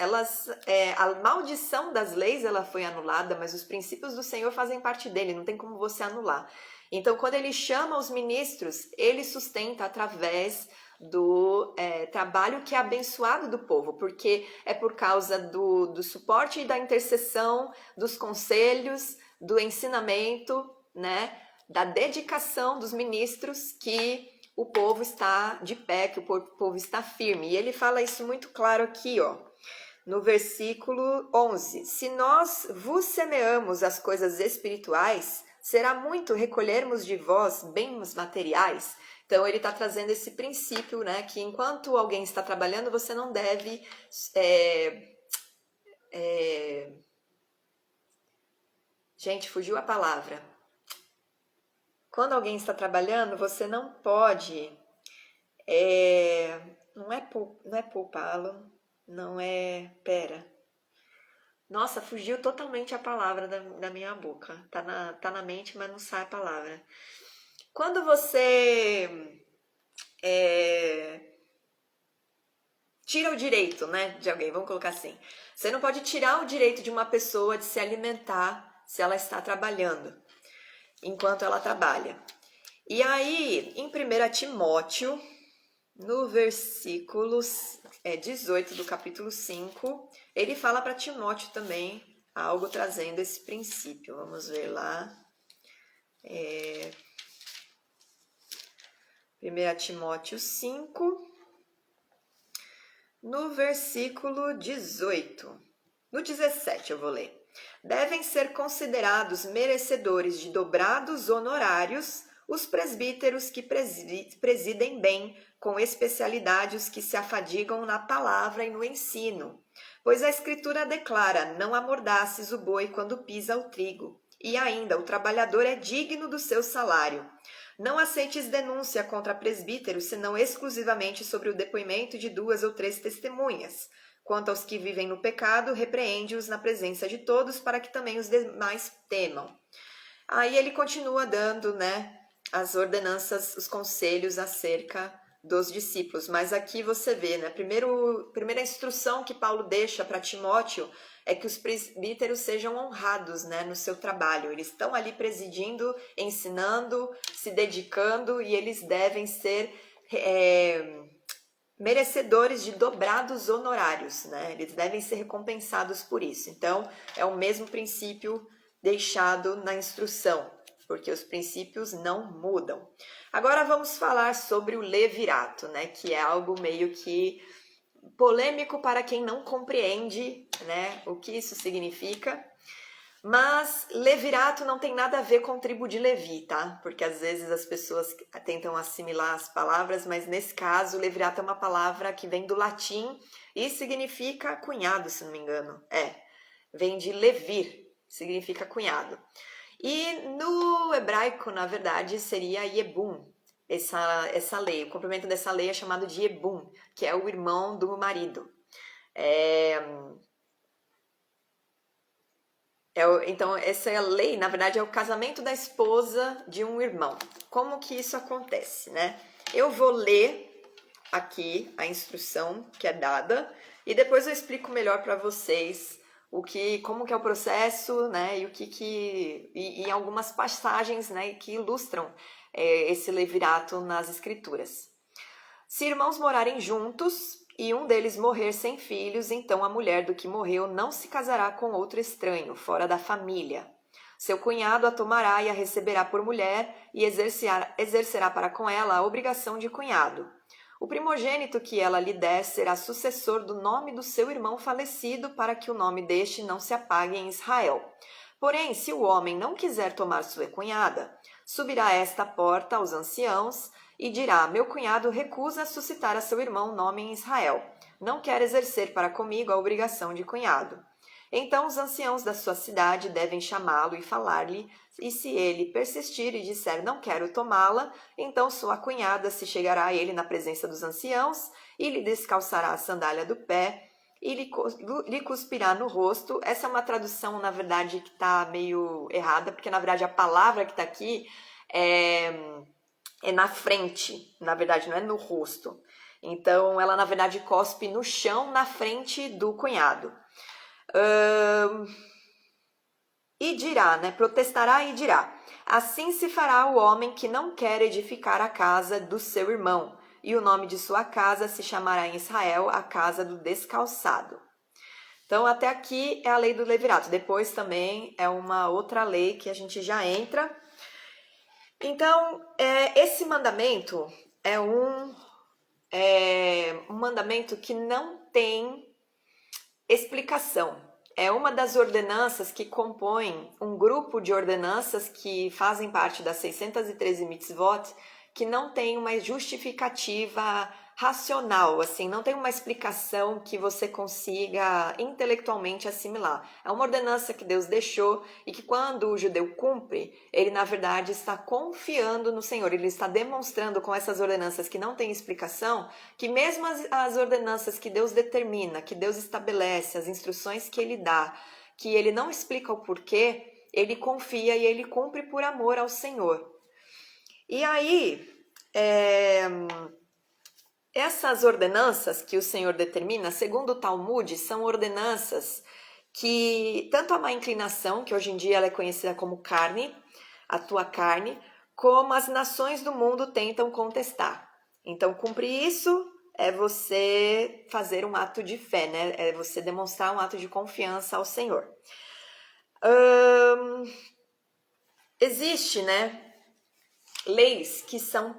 a maldição das leis ela foi anulada, mas os princípios do Senhor fazem parte dele, não tem como você anular. Então, quando ele chama os ministros, ele sustenta através do trabalho que é abençoado do povo, porque é por causa do suporte e da intercessão, dos conselhos, do ensinamento, né, da dedicação dos ministros que o povo está de pé, que o povo está firme. E ele fala isso muito claro aqui, ó, no versículo 11. Se nós vos semeamos as coisas espirituais, será muito recolhermos de vós bens materiais? Então, ele está trazendo esse princípio, né, que enquanto alguém está trabalhando, você não deve Gente, fugiu a palavra. Quando alguém está trabalhando, você não pode... não é poupá-lo, não é... Pera. Nossa, fugiu totalmente a palavra da minha boca. Tá na mente, mas não sai a palavra. Quando você tira o direito, né, de alguém, vamos colocar assim. Você não pode tirar o direito de uma pessoa de se alimentar se ela está trabalhando, enquanto ela trabalha. E aí, em 1 Timóteo, no versículo 18 do capítulo 5, ele fala para Timóteo também algo trazendo esse princípio. Vamos ver lá. 1 Timóteo 5, no versículo 18. No 17 eu vou ler. Devem ser considerados merecedores de dobrados honorários os presbíteros que presidem bem, com especialidade os que se afadigam na palavra e no ensino. Pois a Escritura declara: não amordaces o boi quando pisa o trigo. E ainda, o trabalhador é digno do seu salário. Não aceites denúncia contra presbítero, senão exclusivamente sobre o depoimento de 2 ou 3 testemunhas. Quanto aos que vivem no pecado, repreende-os na presença de todos, para que também os demais temam. Aí ele continua dando, né, as ordenanças, os conselhos acerca dos discípulos. Mas aqui você vê, né, primeira instrução que Paulo deixa para Timóteo é que os presbíteros sejam honrados, né, no seu trabalho. Eles estão ali presidindo, ensinando, se dedicando, e eles devem ser merecedores de dobrados honorários, né? Eles devem ser recompensados por isso. Então, é o mesmo princípio deixado na instrução, porque os princípios não mudam. Agora vamos falar sobre o levirato, né? Que é algo meio que polêmico para quem não compreende, né, o que isso significa. Mas levirato não tem nada a ver com tribo de Levi, tá? Porque às vezes as pessoas tentam assimilar as palavras, mas nesse caso, levirato é uma palavra que vem do latim e significa cunhado, se não me engano. Vem de levir, significa cunhado. E no hebraico, na verdade, seria Yebum, essa lei. O complemento dessa lei é chamado de Yebum, que é o irmão do marido. Então, essa é a lei, na verdade, é o casamento da esposa de um irmão. Como que isso acontece, né? Eu vou ler aqui a instrução que é dada e depois eu explico melhor para vocês como que é o processo, né? E algumas passagens, né, que ilustram esse levirato nas escrituras. Se irmãos morarem juntos e um deles morrer sem filhos, então a mulher do que morreu não se casará com outro estranho, fora da família. Seu cunhado a tomará e a receberá por mulher e exercerá para com ela a obrigação de cunhado. O primogênito que ela lhe der será sucessor do nome do seu irmão falecido, para que o nome deste não se apague em Israel. Porém, se o homem não quiser tomar sua cunhada, subirá esta porta aos anciãos e dirá: meu cunhado recusa suscitar a seu irmão nome em Israel. Não quer exercer para comigo a obrigação de cunhado. Então os anciãos da sua cidade devem chamá-lo e falar-lhe, e se ele persistir e disser não quero tomá-la, então sua cunhada se chegará a ele na presença dos anciãos e lhe descalçará a sandália do pé e lhe cuspirá no rosto. Essa é uma tradução, na verdade, que está meio errada, porque na verdade a palavra que está aqui é na frente, na verdade não é no rosto. Então ela na verdade cospe no chão na frente do cunhado. E dirá, né? Protestará e dirá: assim se fará o homem que não quer edificar a casa do seu irmão, e o nome de sua casa se chamará em Israel a casa do descalçado. Então até aqui é a lei do levirato. Depois também é uma outra lei que a gente já entra. Então esse mandamento é um mandamento que não tem explicação. É uma das ordenanças que compõem um grupo de ordenanças que fazem parte das 613 mitzvot, que não tem uma justificativa racional, assim, não tem uma explicação que você consiga intelectualmente assimilar. É uma ordenança que Deus deixou e que quando o judeu cumpre, ele na verdade está confiando no Senhor, ele está demonstrando com essas ordenanças que não têm explicação, que mesmo as ordenanças que Deus determina, que Deus estabelece, as instruções que ele dá, que ele não explica o porquê, ele confia e ele cumpre por amor ao Senhor. E aí, essas ordenanças que o Senhor determina, segundo o Talmud, são ordenanças que tanto a má inclinação, que hoje em dia ela é conhecida como carne, a tua carne, como as nações do mundo tentam contestar. Então, cumprir isso é você fazer um ato de fé, né? É você demonstrar um ato de confiança ao Senhor. Existe, né? Leis que são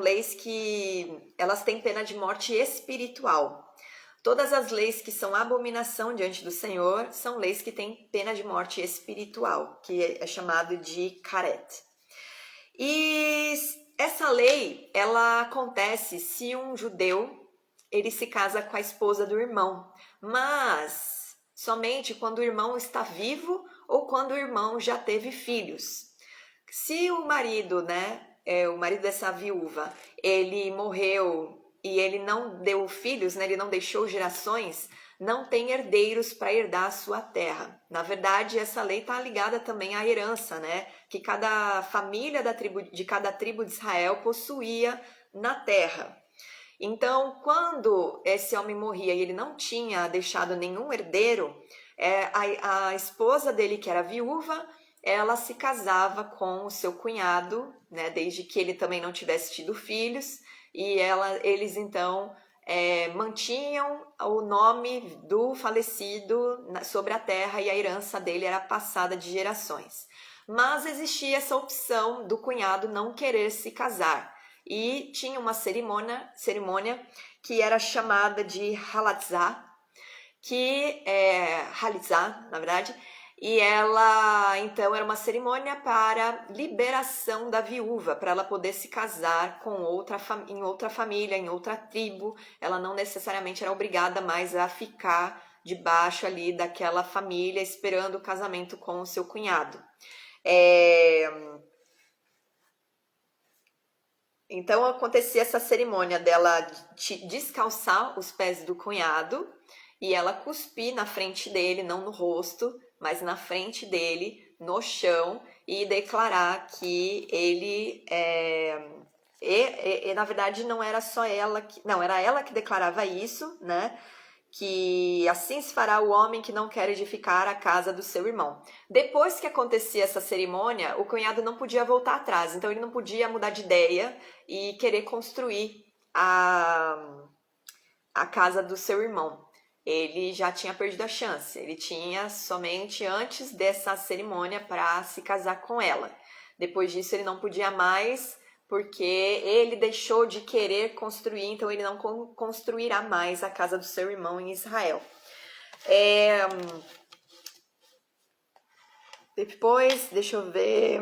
leis que elas têm pena de morte espiritual. Todas as leis que são abominação diante do Senhor são leis que têm pena de morte espiritual, que é chamado de karet. E essa lei, ela acontece se um judeu ele se casa com a esposa do irmão, mas somente quando o irmão está vivo ou quando o irmão já teve filhos. Se o marido, né, o marido dessa viúva, ele morreu e ele não deu filhos, né, ele não deixou gerações, não tem herdeiros para herdar a sua terra. Na verdade, essa lei está ligada também à herança, né, que cada família de cada tribo de Israel possuía na terra. Então, quando esse homem morria e ele não tinha deixado nenhum herdeiro, a esposa dele, que era viúva, ela se casava com o seu cunhado, né, desde que ele também não tivesse tido filhos, e eles então mantinham o nome do falecido sobre a terra e a herança dele era passada de gerações. Mas existia essa opção do cunhado não querer se casar e tinha uma cerimônia que era chamada de halatzah, que é halitzah, na verdade, e ela então era uma cerimônia para liberação da viúva, para ela poder se casar com em outra família, em outra tribo. Ela não necessariamente era obrigada mais a ficar debaixo ali daquela família esperando o casamento com o seu cunhado. Então acontecia essa cerimônia dela descalçar os pés do cunhado e ela cuspir na frente dele, não no rosto, mas na frente dele, no chão, e declarar que ele na verdade não era só ela não, era ela que declarava isso, né? Que assim se fará o homem que não quer edificar a casa do seu irmão. Depois que acontecia essa cerimônia, o cunhado não podia voltar atrás, então ele não podia mudar de ideia e querer construir a casa do seu irmão. Ele já tinha perdido a chance, ele tinha somente antes dessa cerimônia para se casar com ela. Depois disso ele não podia mais, porque ele deixou de querer construir, então ele não construirá mais a casa do seu irmão em Israel. Depois, deixa eu ver.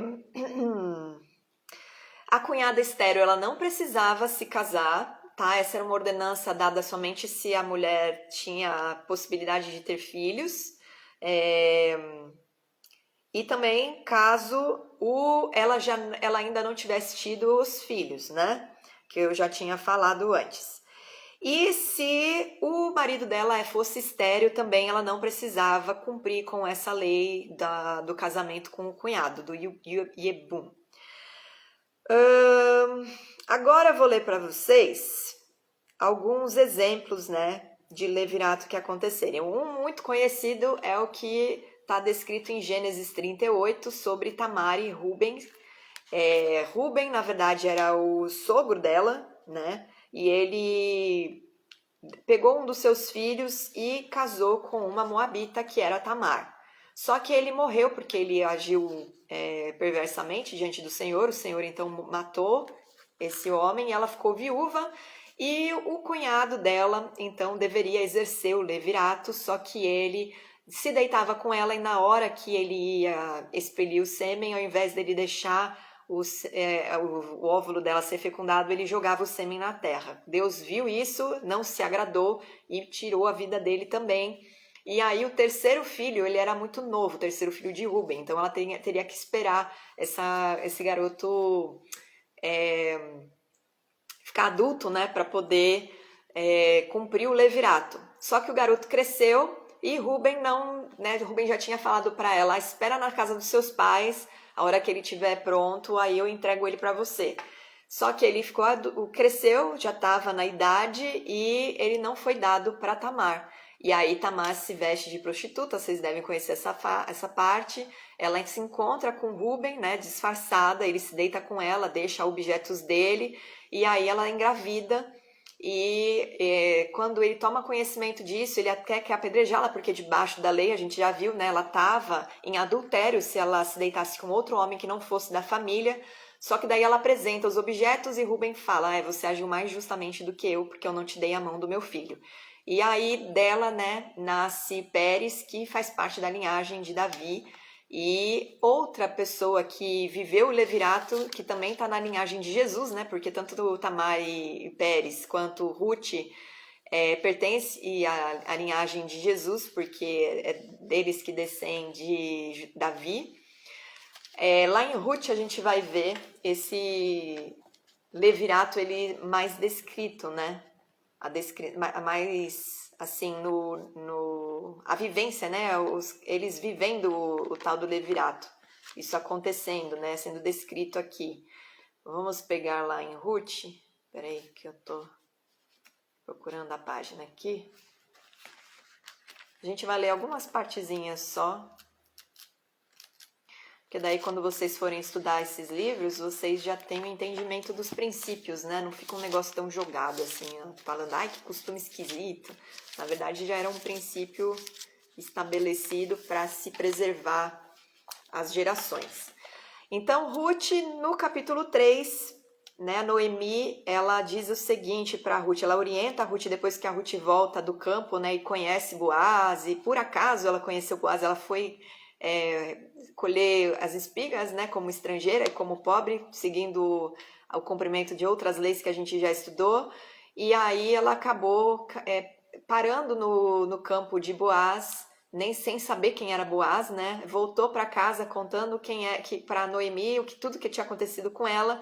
A cunhada estéril, ela não precisava se casar, tá? Essa era uma ordenança dada somente se a mulher tinha a possibilidade de ter filhos. E também caso ela ainda não tivesse tido os filhos, né? Que eu já tinha falado antes. E se o marido dela fosse estéril também, ela não precisava cumprir com essa lei do casamento com o cunhado, do Yebum. Agora eu vou ler para vocês alguns exemplos, né, de levirato que aconteceram. Um muito conhecido é o que está descrito em Gênesis 38 sobre Tamar e Ruben. Ruben, na verdade, era o sogro dela, né? E ele pegou um dos seus filhos e casou com uma moabita que era Tamar. Só que ele morreu porque ele agiu perversamente diante do Senhor. O Senhor então matou esse homem e ela ficou viúva. E o cunhado dela então deveria exercer o levirato, só que ele se deitava com ela e na hora que ele ia expelir o sêmen, ao invés dele deixar o óvulo dela ser fecundado, ele jogava o sêmen na terra. Deus viu isso, não se agradou e tirou a vida dele também. E aí o terceiro filho, ele era muito novo, o terceiro filho de Ruben, então ela teria que esperar esse garoto ficar adulto, né, para poder cumprir o levirato. Só que o garoto cresceu e Ruben não, né, Ruben já tinha falado para ela, espera na casa dos seus pais, a hora que ele estiver pronto, aí eu entrego ele para você. Só que ele cresceu, já estava na idade e ele não foi dado para Tamar. E aí Tamar se veste de prostituta, vocês devem conhecer essa parte. Ela se encontra com Ruben, né, disfarçada, ele se deita com ela, deixa objetos dele e aí ela engravida. E quando ele toma conhecimento disso, ele até quer apedrejá-la, porque debaixo da lei, a gente já viu, né, ela estava em adultério se ela se deitasse com outro homem que não fosse da família. Só que daí ela apresenta os objetos e Ruben fala, você agiu mais justamente do que eu, porque eu não te dei a mão do meu filho. E aí dela, né, nasce Pérez, que faz parte da linhagem de Davi. E outra pessoa que viveu o levirato, que também está na linhagem de Jesus, né? Porque tanto Tamar e Pérez quanto Ruth pertence à linhagem de Jesus, porque é deles que descende Davi. Lá em Ruth a gente vai ver esse levirato ele mais descrito, né? Mais assim a vivência, né? Eles vivendo o tal do levirato, isso acontecendo, né? Sendo descrito aqui. Vamos pegar lá em Ruth. Peraí que eu tô procurando a página aqui. A gente vai ler algumas partezinhas só. Porque daí quando vocês forem estudar esses livros, vocês já têm o entendimento dos princípios, né? Não fica um negócio tão jogado assim, falando, ai, que costume esquisito. Na verdade, já era um princípio estabelecido para se preservar as gerações. Então, Ruth, no capítulo 3, né, Noemi, ela diz o seguinte para Ruth, ela orienta a Ruth depois que a Ruth volta do campo, né, e conhece Boaz, e por acaso ela conheceu Boaz, ela foi colher as espigas, né, como estrangeira e como pobre, seguindo o cumprimento de outras leis que a gente já estudou, e aí ela acabou parando no campo de Boaz, nem sem saber quem era Boaz, né? Voltou para casa contando para Noemi tudo que tinha acontecido com ela.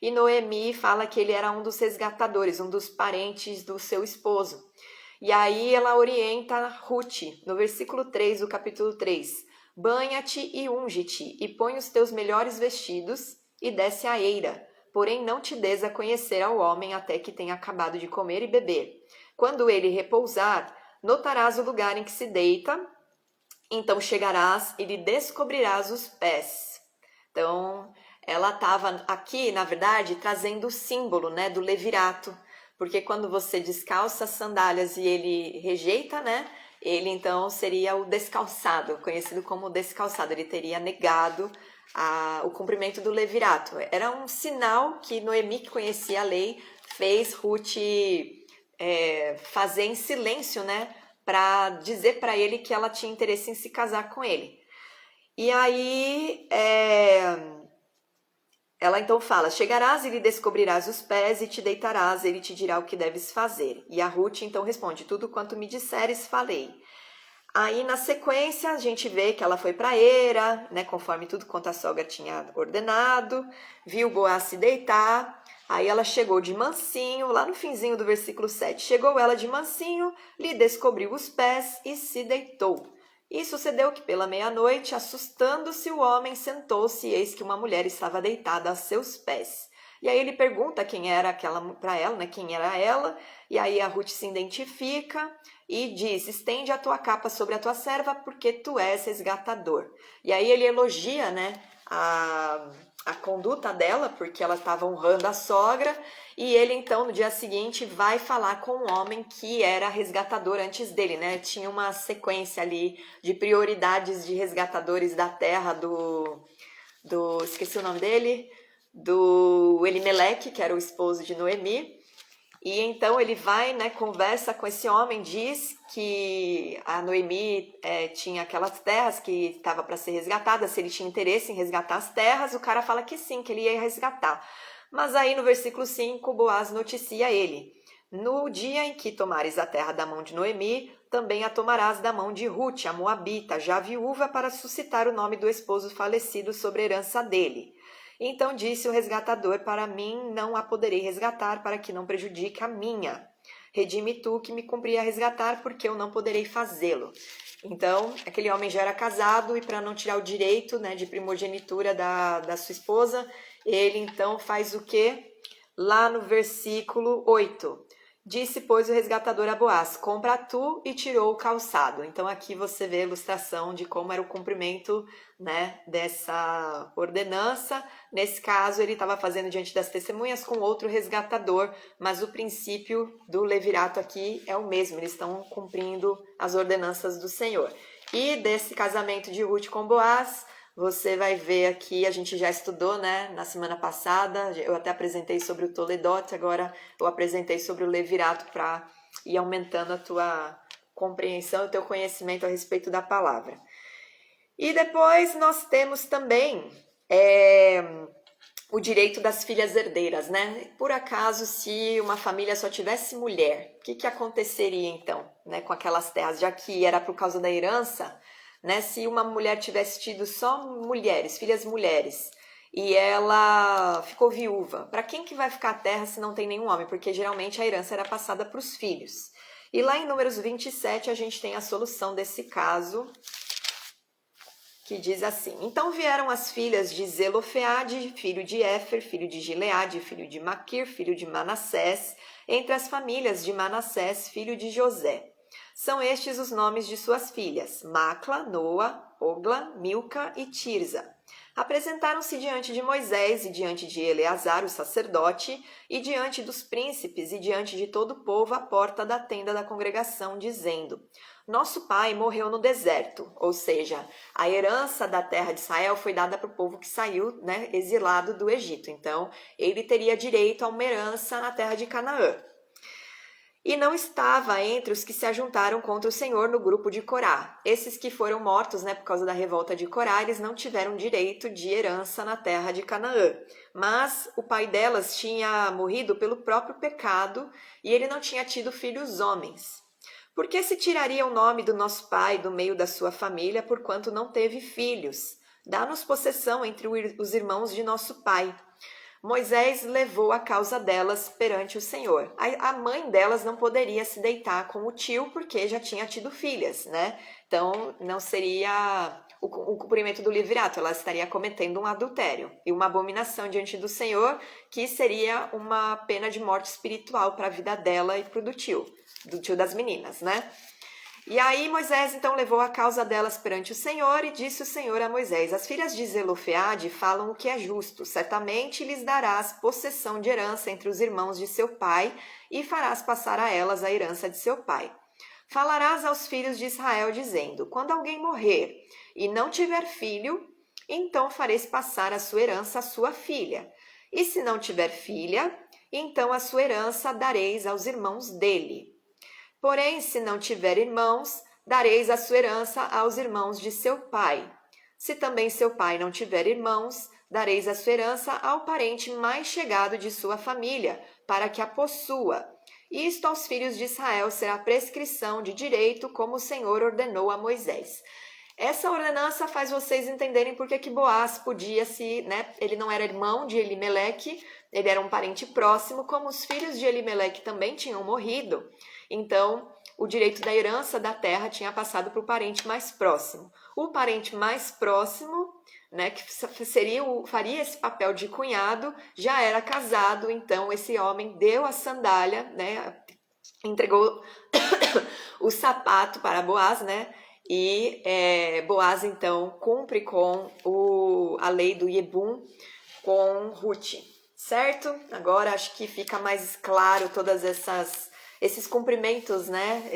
E Noemi fala que ele era um dos resgatadores, um dos parentes do seu esposo. E aí ela orienta Ruth, no versículo 3 do capítulo 3. Banha-te e unge-te, e põe os teus melhores vestidos, e desce à eira. Porém não te des a conhecer ao homem até que tenha acabado de comer e beber. Quando ele repousar, notarás o lugar em que se deita, então chegarás e lhe descobrirás os pés. Então, ela estava aqui, na verdade, trazendo o símbolo, né, do levirato, porque quando você descalça as sandálias e ele rejeita, né, ele então seria o descalçado, conhecido como descalçado, ele teria negado o cumprimento do levirato. Era um sinal que Noemi, que conhecia a lei, fez Ruth fazer em silêncio, né, para dizer para ele que ela tinha interesse em se casar com ele. E aí ela então fala, chegarás e lhe descobrirás os pés e te deitarás, ele te dirá o que deves fazer. E a Ruth então responde, tudo quanto me disseres falei. Aí na sequência a gente vê que ela foi para Eira, né, conforme tudo quanto a sogra tinha ordenado, viu Boaz se deitar, aí ela chegou de mansinho, lá no finzinho do versículo 7, chegou ela de mansinho, lhe descobriu os pés e se deitou. E sucedeu que pela meia-noite, assustando-se o homem, sentou-se e eis que uma mulher estava deitada a seus pés. E aí ele pergunta quem era aquela para ela, né, quem era ela, e aí a Ruth se identifica e diz, estende a tua capa sobre a tua serva, porque tu és resgatador. E aí ele elogia, né, a conduta dela, porque ela estava honrando a sogra, e ele então no dia seguinte vai falar com um homem que era resgatador antes dele, né? Tinha uma sequência ali de prioridades de resgatadores da terra esqueci o nome dele, do Elimeleque, que era o esposo de Noemi. E então ele vai, né, conversa com esse homem, diz que a Noemi tinha aquelas terras que estava para ser resgatada, se ele tinha interesse em resgatar as terras, o cara fala que sim, que ele ia resgatar. Mas aí no versículo 5, Boaz noticia ele, no dia em que tomares a terra da mão de Noemi, também a tomarás da mão de Ruth, a Moabita, já viúva, para suscitar o nome do esposo falecido sobre a herança dele. Então disse o resgatador, para mim não a poderei resgatar, para que não prejudique a minha. Redime tu que me cumpria resgatar, porque eu não poderei fazê-lo. Então, aquele homem já era casado, e para não tirar o direito, né, de primogenitura da sua esposa, ele então faz o quê? Lá no versículo 8. Disse, pois, o resgatador a Boaz, compra tu, e tirou o calçado. Então aqui você vê a ilustração de como era o cumprimento, né, dessa ordenança. Nesse caso, ele estava fazendo diante das testemunhas com outro resgatador, mas o princípio do levirato aqui é o mesmo, eles estão cumprindo as ordenanças do Senhor. E desse casamento de Ruth com Boaz, você vai ver aqui, a gente já estudou, né, na semana passada, eu até apresentei sobre o Toledote, agora eu apresentei sobre o levirato para ir aumentando a tua compreensão e o teu conhecimento a respeito da palavra. E depois nós temos também o direito das filhas herdeiras, né? Por acaso, se uma família só tivesse mulher, o que aconteceria então, né, com aquelas terras? Já que era por causa da herança, né? Se uma mulher tivesse tido só mulheres, filhas mulheres, e ela ficou viúva, para quem que vai ficar a terra se não tem nenhum homem? Porque geralmente a herança era passada para os filhos. E lá em Números 27 a gente tem a solução desse caso, que diz assim: então vieram as filhas de Zelofeade, filho de Éfer, filho de Gileade, filho de Maquir, filho de Manassés, entre as famílias de Manassés, filho de José. São estes os nomes de suas filhas: Macla, Noa, Ogla, Milca e Tirza. Apresentaram-se diante de Moisés e diante de Eleazar, o sacerdote, e diante dos príncipes e diante de todo o povo à porta da tenda da congregação, dizendo: nosso pai morreu no deserto, ou seja, a herança da terra de Israel foi dada para o povo que saiu, né, exilado do Egito. Então, ele teria direito a uma herança na terra de Canaã. E não estava entre os que se ajuntaram contra o Senhor no grupo de Corá. Esses que foram mortos, né, por causa da revolta de Corá, eles não tiveram direito de herança na terra de Canaã. Mas o pai delas tinha morrido pelo próprio pecado e ele não tinha tido filhos homens. Por que se tiraria o nome do nosso pai do meio da sua família, porquanto não teve filhos? Dá-nos possessão entre os irmãos de nosso pai. Moisés levou a causa delas perante o Senhor. A mãe delas não poderia se deitar com o tio porque já tinha tido filhas, né? Então não seria o cumprimento do livre-ato, ela estaria cometendo um adultério e uma abominação diante do Senhor, que seria uma pena de morte espiritual para a vida dela e para do tio das meninas, né? E aí Moisés então levou a causa delas perante o Senhor e disse o Senhor a Moisés: as filhas de Zelofeade falam o que é justo, certamente lhes darás possessão de herança entre os irmãos de seu pai e farás passar a elas a herança de seu pai. Falarás aos filhos de Israel dizendo: quando alguém morrer e não tiver filho, então fareis passar a sua herança à sua filha. E se não tiver filha, então a sua herança dareis aos irmãos dele. Porém, se não tiver irmãos, dareis a sua herança aos irmãos de seu pai. Se também seu pai não tiver irmãos, dareis a sua herança ao parente mais chegado de sua família, para que a possua. Isto aos filhos de Israel será prescrição de direito, como o Senhor ordenou a Moisés. Essa ordenança faz vocês entenderem por que Boaz podia ele não era irmão de Elimeleque, ele era um parente próximo, como os filhos de Elimeleque também tinham morrido. Então, o direito da herança da terra tinha passado para o parente mais próximo. O parente mais próximo, né, que faria esse papel de cunhado, já era casado, então esse homem deu a sandália, né, entregou o sapato para Boaz, né, e Boaz então cumpre com a lei do Yebum com Ruth, certo? Agora acho que fica mais claro todas esses cumprimentos, né?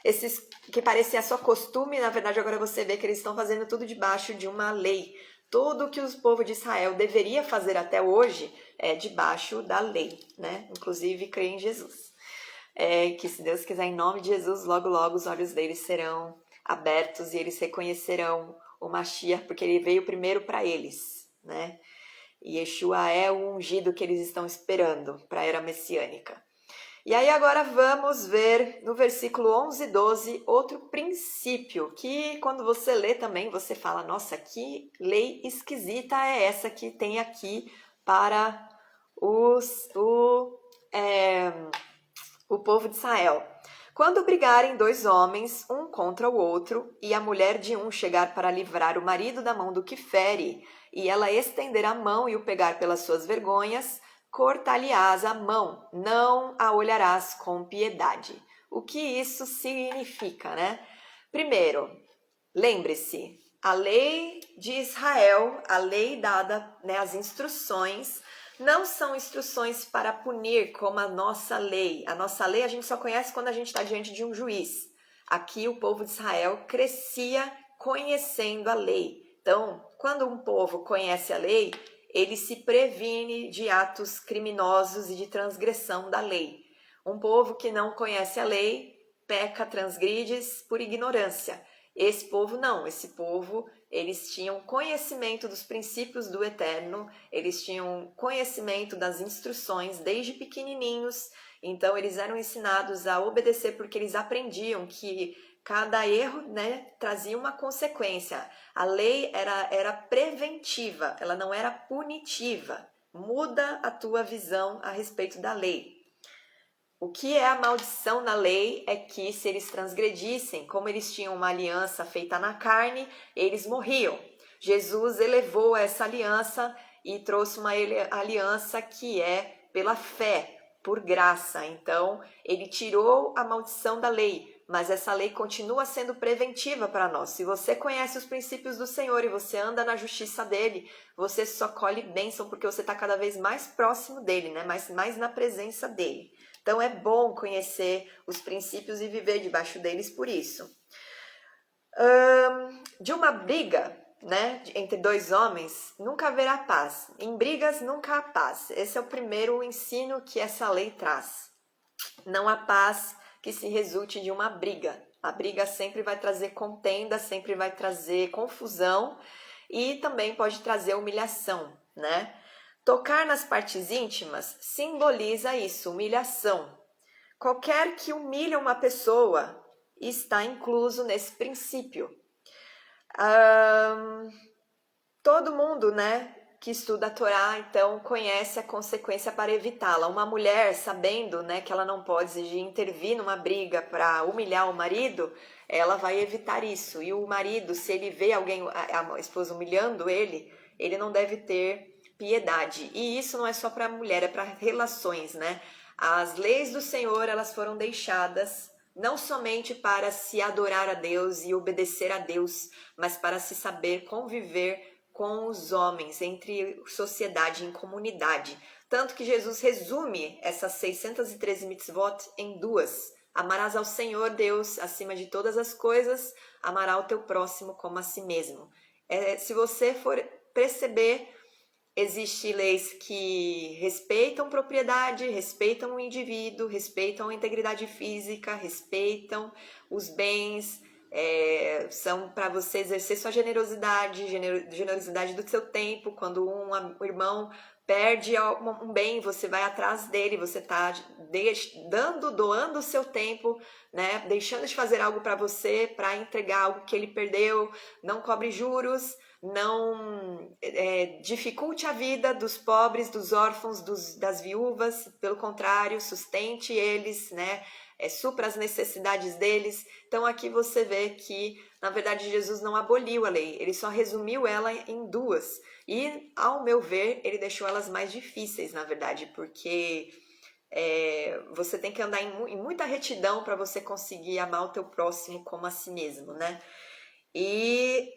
Esses que pareciam só costume, na verdade agora você vê que eles estão fazendo tudo debaixo de uma lei. Tudo que o povo de Israel deveria fazer até hoje é debaixo da lei, né? Inclusive crer em Jesus. Que se Deus quiser, em nome de Jesus, logo logo os olhos deles serão abertos e eles reconhecerão o Mashiach, porque ele veio primeiro para eles, né? E Yeshua é o ungido que eles estão esperando para a era messiânica. E aí agora vamos ver no versículo 11 e 12 outro princípio que quando você lê também você fala: nossa, que lei esquisita é essa que tem aqui para o povo de Israel. Quando brigarem dois homens, um contra o outro, e a mulher de um chegar para livrar o marido da mão do que fere, e ela estender a mão e o pegar pelas suas vergonhas, cortar-lhe-ás a mão, não a olharás com piedade. O que isso significa, né? Primeiro, lembre-se, a lei de Israel, a lei dada, né, as instruções, não são instruções para punir como a nossa lei. A nossa lei a gente só conhece quando a gente está diante de um juiz. Aqui o povo de Israel crescia conhecendo a lei. Então, quando um povo conhece a lei, ele se previne de atos criminosos e de transgressão da lei. Um povo que não conhece a lei peca, transgride por ignorância. Esse povo não, esse povo, eles tinham conhecimento dos princípios do Eterno, eles tinham conhecimento das instruções desde pequenininhos, então eles eram ensinados a obedecer porque eles aprendiam que cada erro, né, trazia uma consequência. A lei era preventiva, ela não era punitiva. Muda a tua visão a respeito da lei. O que é a maldição na lei é que se eles transgredissem, como eles tinham uma aliança feita na carne, eles morriam. Jesus elevou essa aliança e trouxe uma aliança que é pela fé, por graça. Então, ele tirou a maldição da lei, mas essa lei continua sendo preventiva para nós. Se você conhece os princípios do Senhor e você anda na justiça dele, você só colhe bênção porque você está cada vez mais próximo dele, né? mais na presença dele. Então é bom conhecer os princípios e viver debaixo deles por isso. De uma briga, né, entre dois homens, nunca haverá paz. Em brigas nunca há paz. Esse é o primeiro ensino que essa lei traz. Não há paz que se resulte de uma briga. A briga sempre vai trazer contenda, sempre vai trazer confusão e também pode trazer humilhação, né? Tocar nas partes íntimas simboliza isso, humilhação. Qualquer que humilha uma pessoa está incluso nesse princípio. Todo mundo, né, que estuda a Torá, então conhece a consequência para evitá-la. Uma mulher, sabendo, né, que ela não pode intervir numa briga para humilhar o marido, ela vai evitar isso. E o marido, se ele vê alguém, a esposa humilhando ele não deve ter piedade. E isso não é só para a mulher, é para relações, né? As leis do Senhor, elas foram deixadas não somente para se adorar a Deus e obedecer a Deus, mas para se saber conviver com os homens, entre sociedade e comunidade. Tanto que Jesus resume essas 613 mitzvot em duas. Amarás ao Senhor Deus acima de todas as coisas, amará o teu próximo como a si mesmo. Se você for perceber, existem leis que respeitam propriedade, respeitam o indivíduo, respeitam a integridade física, respeitam os bens, são para você exercer sua generosidade do seu tempo. Quando um irmão perde um bem, você vai atrás dele, você está doando o seu tempo, né? Deixando de fazer algo para você, para entregar algo que ele perdeu. Não cobre juros, não dificulte a vida dos pobres, dos órfãos, das viúvas, pelo contrário, sustente eles, né? Supra as necessidades deles. Então aqui você vê que, na verdade, Jesus não aboliu a lei, ele só resumiu ela em duas. E, ao meu ver, ele deixou elas mais difíceis, na verdade, porque você tem que andar em muita retidão para você conseguir amar o teu próximo como a si mesmo, né? E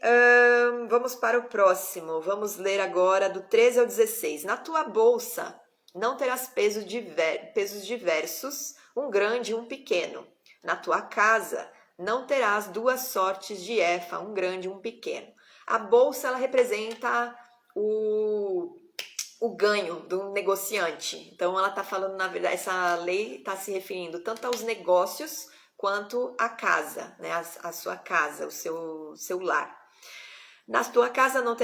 vamos para o próximo. Vamos ler agora do 13 ao 16. Na tua bolsa não terás pesos diversos, um grande e um pequeno. Na tua casa não terás duas sortes de efa, um grande e um pequeno. A bolsa, ela representa o ganho do negociante. Então ela está falando, na verdade, essa lei está se referindo tanto aos negócios quanto à casa, né? A sua casa, o seu lar. Na tua casa não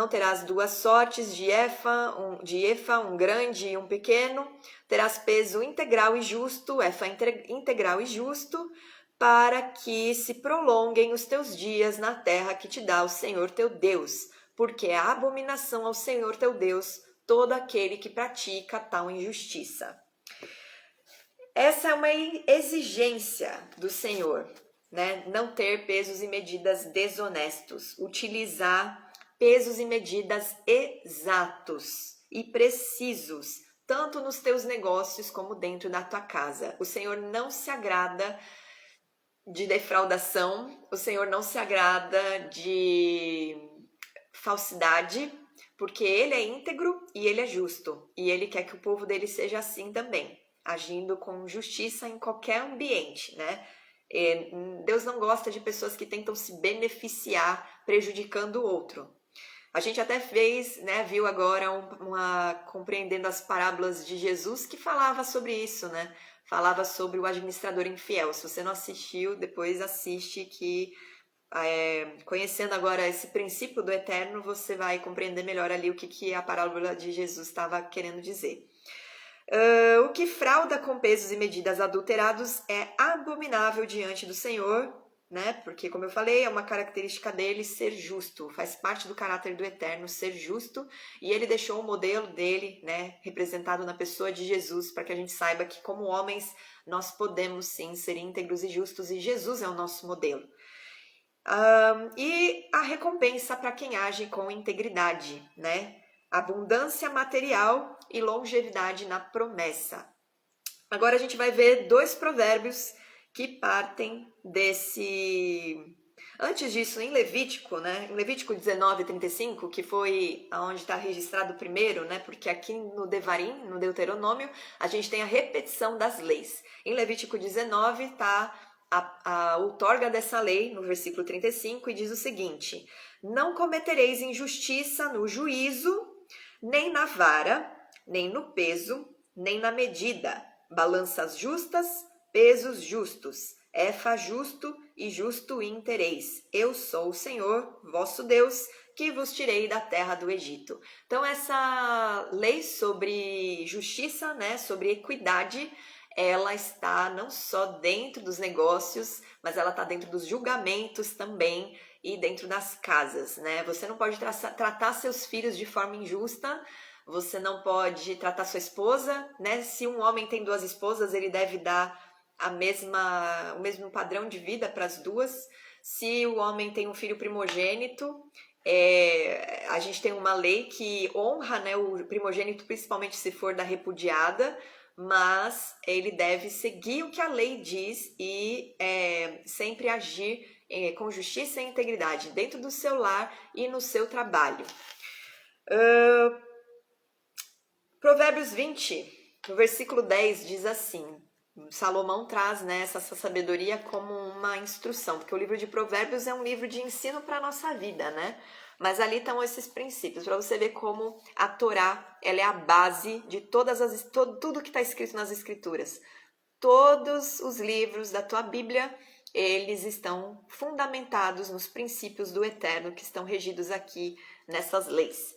terás duas sortes de efa, um grande e um pequeno. Terás peso integral e justo, efa integral e justo, para que se prolonguem os teus dias na terra que te dá o Senhor teu Deus, porque é abominação ao Senhor teu Deus todo aquele que pratica tal injustiça. Essa é uma exigência do Senhor, né? Não ter pesos e medidas desonestos, utilizar pesos e medidas exatos e precisos, tanto nos teus negócios como dentro da tua casa. O Senhor não se agrada de defraudação, o Senhor não se agrada de falsidade, porque ele é íntegro e ele é justo, e ele quer que o povo dele seja assim também, agindo com justiça em qualquer ambiente, né? Deus não gosta de pessoas que tentam se beneficiar prejudicando o outro. A gente até fez, né, viu agora compreendendo as parábolas de Jesus que falava sobre isso, né? Falava sobre o administrador infiel. Se você não assistiu, depois assiste, que conhecendo agora esse princípio do eterno, você vai compreender melhor ali o que a parábola de Jesus estava querendo dizer. O que frauda com pesos e medidas adulterados é abominável diante do Senhor, né? Porque, como eu falei, é uma característica dele ser justo, faz parte do caráter do eterno ser justo, e ele deixou o modelo dele, né, representado na pessoa de Jesus, para que a gente saiba que, como homens, nós podemos sim ser íntegros e justos, e Jesus é o nosso modelo. E a recompensa para quem age com integridade, né? Abundância material e longevidade na promessa. Agora a gente vai ver 2 provérbios que partem desse... Antes disso, em Levítico, né? Em Levítico 19:35, que foi onde está registrado primeiro, né? Porque aqui no Devarim, no Deuteronômio, a gente tem a repetição das leis. Em Levítico 19 está a outorga dessa lei, no versículo 35, e diz o seguinte: não cometereis injustiça no juízo, nem na vara, nem no peso, nem na medida, balanças justas, pesos justos, efa justo e justo intereis. Eu sou o Senhor, vosso Deus, que vos tirei da terra do Egito. Então, essa lei sobre justiça, né, sobre equidade, ela está não só dentro dos negócios, mas ela está dentro dos julgamentos também e dentro das casas, né? Você não pode tratar seus filhos de forma injusta, você não pode tratar sua esposa, né? Se um homem tem 2 esposas, ele deve dar o mesmo padrão de vida para as duas. Se o homem tem um filho primogênito, a gente tem uma lei que honra, né, o primogênito, principalmente se for da repudiada, mas ele deve seguir o que a lei diz e sempre agir com justiça e integridade dentro do seu lar e no seu trabalho. Provérbios 20, no versículo 10, diz assim: Salomão traz, né, essa sabedoria como uma instrução, porque o livro de Provérbios é um livro de ensino para a nossa vida, né? Mas ali estão esses princípios, para você ver como a Torá, ela é a base de tudo que está escrito nas Escrituras. Todos os livros da tua Bíblia, eles estão fundamentados nos princípios do Eterno que estão regidos aqui nessas leis.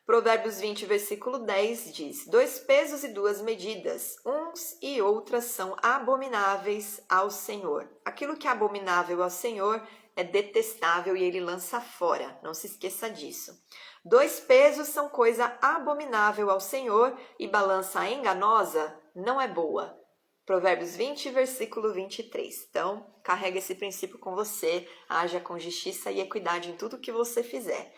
Provérbios 20, versículo 10 diz: 2 pesos e 2 medidas, uns e outras são abomináveis ao Senhor. Aquilo que é abominável ao Senhor é detestável e ele lança fora, não se esqueça disso. 2 pesos são coisa abominável ao Senhor e balança enganosa não é boa. Provérbios 20, versículo 23. Então, carrega esse princípio com você, haja com justiça e equidade em tudo que você fizer.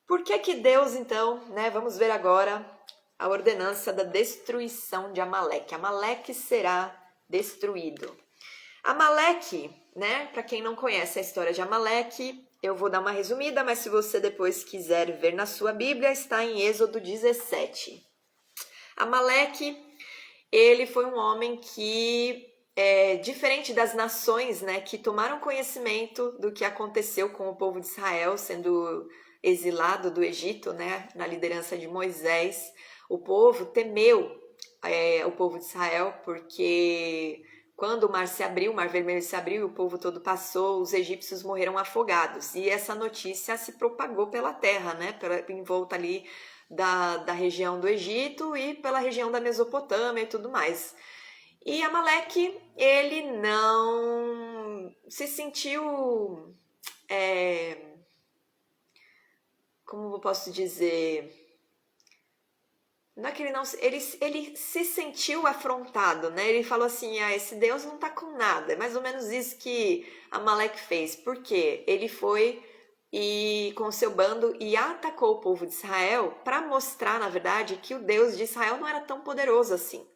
Por que Deus, então, né, vamos ver agora a ordenança da destruição de Amaleque. Amaleque será destruído. Amaleque, né, para quem não conhece a história de Amaleque, eu vou dar uma resumida, mas se você depois quiser ver na sua Bíblia, está em Êxodo 17. Amaleque, ele foi um homem que, diferente das nações, né, que tomaram conhecimento do que aconteceu com o povo de Israel, sendo exilado do Egito, né, na liderança de Moisés, o povo temeu o povo de Israel, porque quando o mar se abriu, o mar vermelho se abriu e o povo todo passou, os egípcios morreram afogados. E essa notícia se propagou pela terra, né, em volta ali da região do Egito e pela região da Mesopotâmia e tudo mais. E Amaleque, ele não se sentiu... como eu posso dizer, não é que ele se sentiu afrontado, né? Ele falou assim, esse Deus não tá com nada. É mais ou menos isso que Amaleque fez. Por quê? Ele foi com o seu bando e atacou o povo de Israel para mostrar, na verdade, que o Deus de Israel não era tão poderoso assim.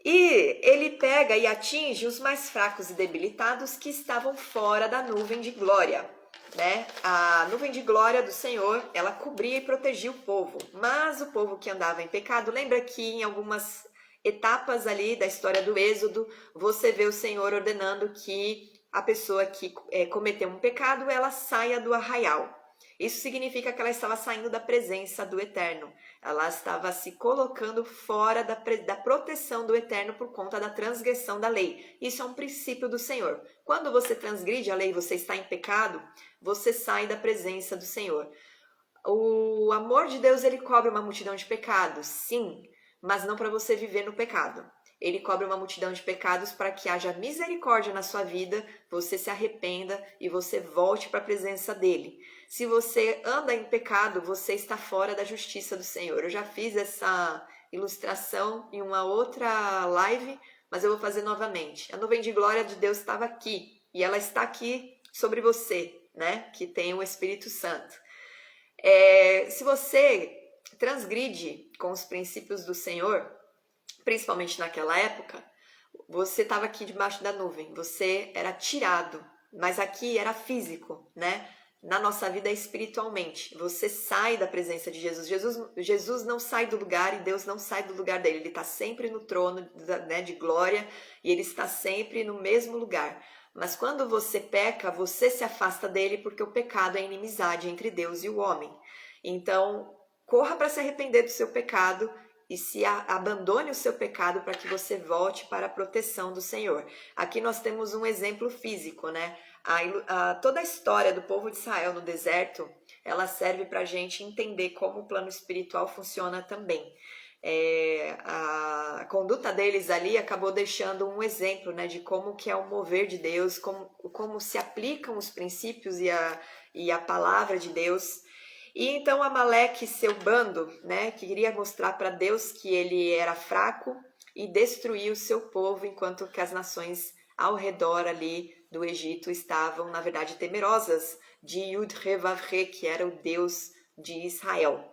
E ele pega e atinge os mais fracos e debilitados que estavam fora da nuvem de glória. Né? A nuvem de glória do Senhor, ela cobria e protegia o povo, mas o povo que andava em pecado, lembra que em algumas etapas ali da história do Êxodo, você vê o Senhor ordenando que a pessoa que cometeu um pecado, ela saia do arraial. Isso significa que ela estava saindo da presença do Eterno. Ela estava se colocando fora da proteção do Eterno por conta da transgressão da lei. Isso é um princípio do Senhor. Quando você transgride a lei, você está em pecado, você sai da presença do Senhor. O amor de Deus, ele cobre uma multidão de pecados, sim, mas não para você viver no pecado. Ele cobre uma multidão de pecados para que haja misericórdia na sua vida, você se arrependa e você volte para a presença dele. Se você anda em pecado, você está fora da justiça do Senhor. Eu já fiz essa ilustração em uma outra live, mas eu vou fazer novamente. A nuvem de glória de Deus estava aqui e ela está aqui sobre você, né? Que tem o Espírito Santo. Se você transgride com os princípios do Senhor, principalmente naquela época, você estava aqui debaixo da nuvem, você era tirado, mas aqui era físico, né? Na nossa vida é espiritualmente, você sai da presença de Jesus. Jesus não sai do lugar e Deus não sai do lugar dele, ele está sempre no trono, né, de glória e ele está sempre no mesmo lugar. Mas quando você peca, você se afasta dele porque o pecado é inimizade entre Deus e o homem. Então, corra para se arrepender do seu pecado e se abandone o seu pecado para que você volte para a proteção do Senhor. Aqui nós temos um exemplo físico, né? Toda a história do povo de Israel no deserto, ela serve para a gente entender como o plano espiritual funciona também. A conduta deles ali acabou deixando um exemplo, né, de como que é o mover de Deus, como se aplicam os princípios e a palavra de Deus. E então Amaleque, seu bando, né, que queria mostrar para Deus que ele era fraco e destruir o seu povo, enquanto que as nações ao redor ali do Egito estavam, na verdade, temerosas de Yud-Heh-Vav-Heh, que era o Deus de Israel.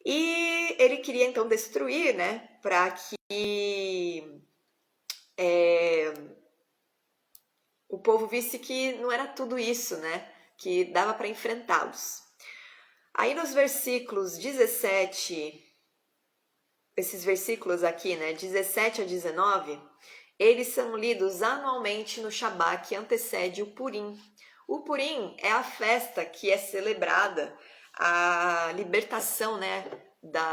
E ele queria então destruir, né, para que o povo visse que não era tudo isso, né, que dava para enfrentá-los. Aí nos versículos 17, esses versículos aqui, né, 17 a 19, eles são lidos anualmente no Shabat que antecede o Purim. O Purim é a festa que é celebrada a libertação, né,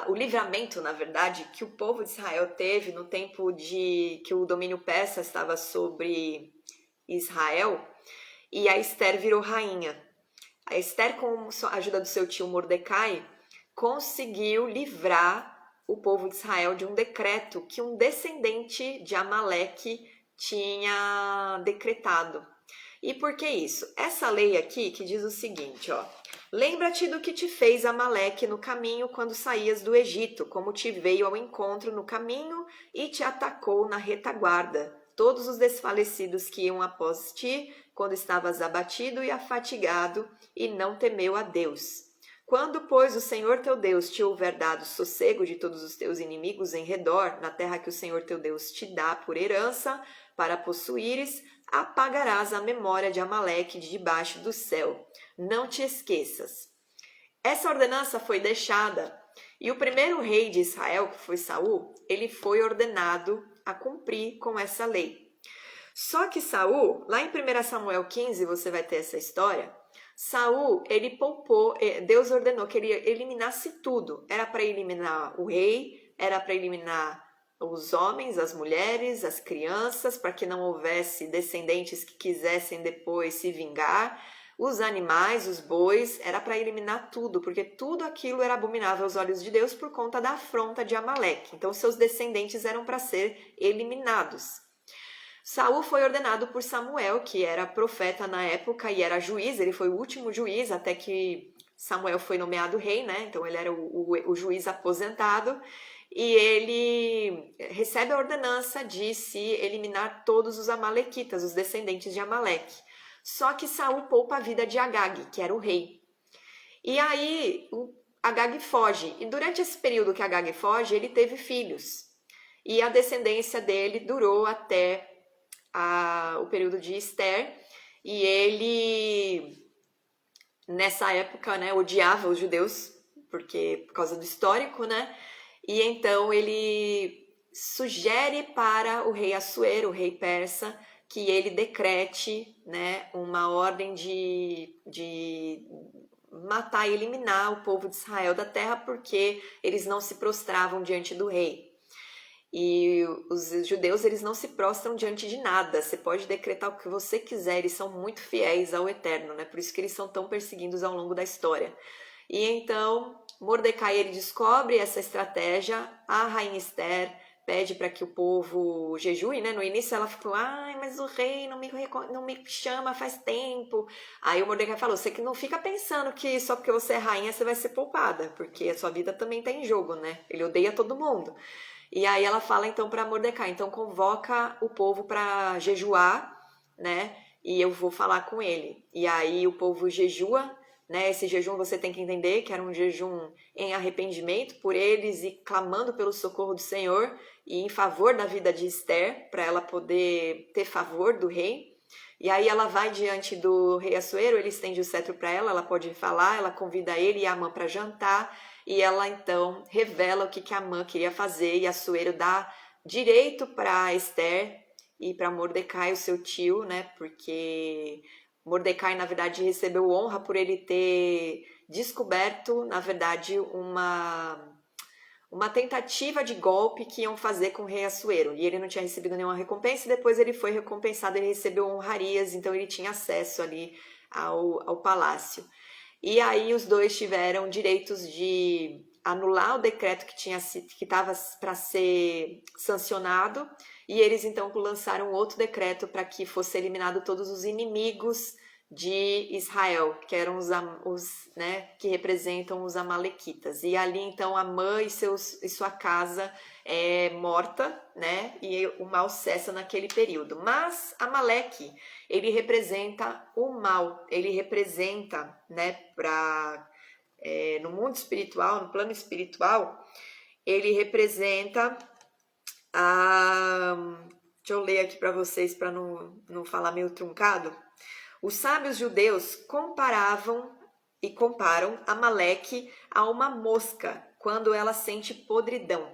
o livramento, na verdade, que o povo de Israel teve no tempo que o domínio persa estava sobre Israel e a Esther virou rainha. A Esther, com a ajuda do seu tio Mordecai, conseguiu livrar o povo de Israel de um decreto que um descendente de Amaleque tinha decretado. E por que isso? Essa lei aqui que diz o seguinte, ó: lembra-te do que te fez Amaleque no caminho quando saías do Egito, como te veio ao encontro no caminho e te atacou na retaguarda. Todos os desfalecidos que iam após ti, quando estavas abatido e afatigado, e não temeu a Deus. Quando, pois, o Senhor teu Deus te houver dado sossego de todos os teus inimigos em redor, na terra que o Senhor teu Deus te dá por herança, para possuíres, apagarás a memória de Amaleque de debaixo do céu. Não te esqueças. Essa ordenança foi deixada, e o primeiro rei de Israel, que foi Saul, ele foi ordenado a cumprir com essa lei. Só que Saul, lá em 1 Samuel 15, você vai ter essa história. Saul, ele poupou, Deus ordenou que ele eliminasse tudo. Era para eliminar o rei, era para eliminar os homens, as mulheres, as crianças, para que não houvesse descendentes que quisessem depois se vingar. Os animais, os bois, era para eliminar tudo, porque tudo aquilo era abominável aos olhos de Deus por conta da afronta de Amaleque. Então, seus descendentes eram para ser eliminados. Saul foi ordenado por Samuel, que era profeta na época e era juiz, ele foi o último juiz até que Samuel foi nomeado rei, né? Então ele era o juiz aposentado e ele recebe a ordenança de se eliminar todos os amalequitas, os descendentes de Amaleque. Só que Saul poupa a vida de Agag, que era o rei. E aí Agag foge, e durante esse período que Agag foge, ele teve filhos. E a descendência dele durou até o período de Esther, e ele nessa época, né, odiava os judeus por causa do histórico, né? E então ele sugere para o rei Assuero, o rei persa, que ele decrete, né, uma ordem matar e eliminar o povo de Israel da terra porque eles não se prostravam diante do rei. E os judeus, eles não se prostram diante de nada. Você pode decretar o que você quiser, eles são muito fiéis ao Eterno, né? Por isso que eles são tão perseguidos ao longo da história. E então, Mordecai, ele descobre essa estratégia, a rainha Esther pede para que o povo jejue, né? No início ela ficou, ai, mas o rei não me chama faz tempo. Aí o Mordecai falou, você que não fica pensando que só porque você é rainha você vai ser poupada, porque a sua vida também tá em jogo, né? Ele odeia todo mundo. E aí ela fala então para Mordecai, então convoca o povo para jejuar, né? E eu vou falar com ele. E aí o povo jejua, né? Esse jejum você tem que entender que era um jejum em arrependimento por eles e clamando pelo socorro do Senhor e em favor da vida de Esther, para ela poder ter favor do rei. E aí ela vai diante do rei Assuero, ele estende o cetro para ela pode falar, ela convida ele e a Amã para jantar, e ela então revela o que a Amã queria fazer, e Assuero dá direito para Esther e para Mordecai, o seu tio, né? Porque Mordecai, na verdade, recebeu honra por ele ter descoberto, na verdade, uma tentativa de golpe que iam fazer com o rei Assuero. E ele não tinha recebido nenhuma recompensa, e depois ele foi recompensado, ele recebeu honrarias, então ele tinha acesso ali ao palácio. E aí os dois tiveram direitos de anular o decreto que estava para ser sancionado, e eles então lançaram outro decreto para que fosse eliminado todos os inimigos de Israel, que eram né, que representam os amalequitas. E ali então Amã e sua casa é morta, né? E o mal cessa naquele período. Mas Amaleque, ele representa o mal, ele representa, né, no mundo espiritual, no plano espiritual, ele representa deixa eu ler aqui para vocês para não falar meio truncado. Os sábios judeus comparavam e comparam Amaleque a uma mosca quando ela sente podridão.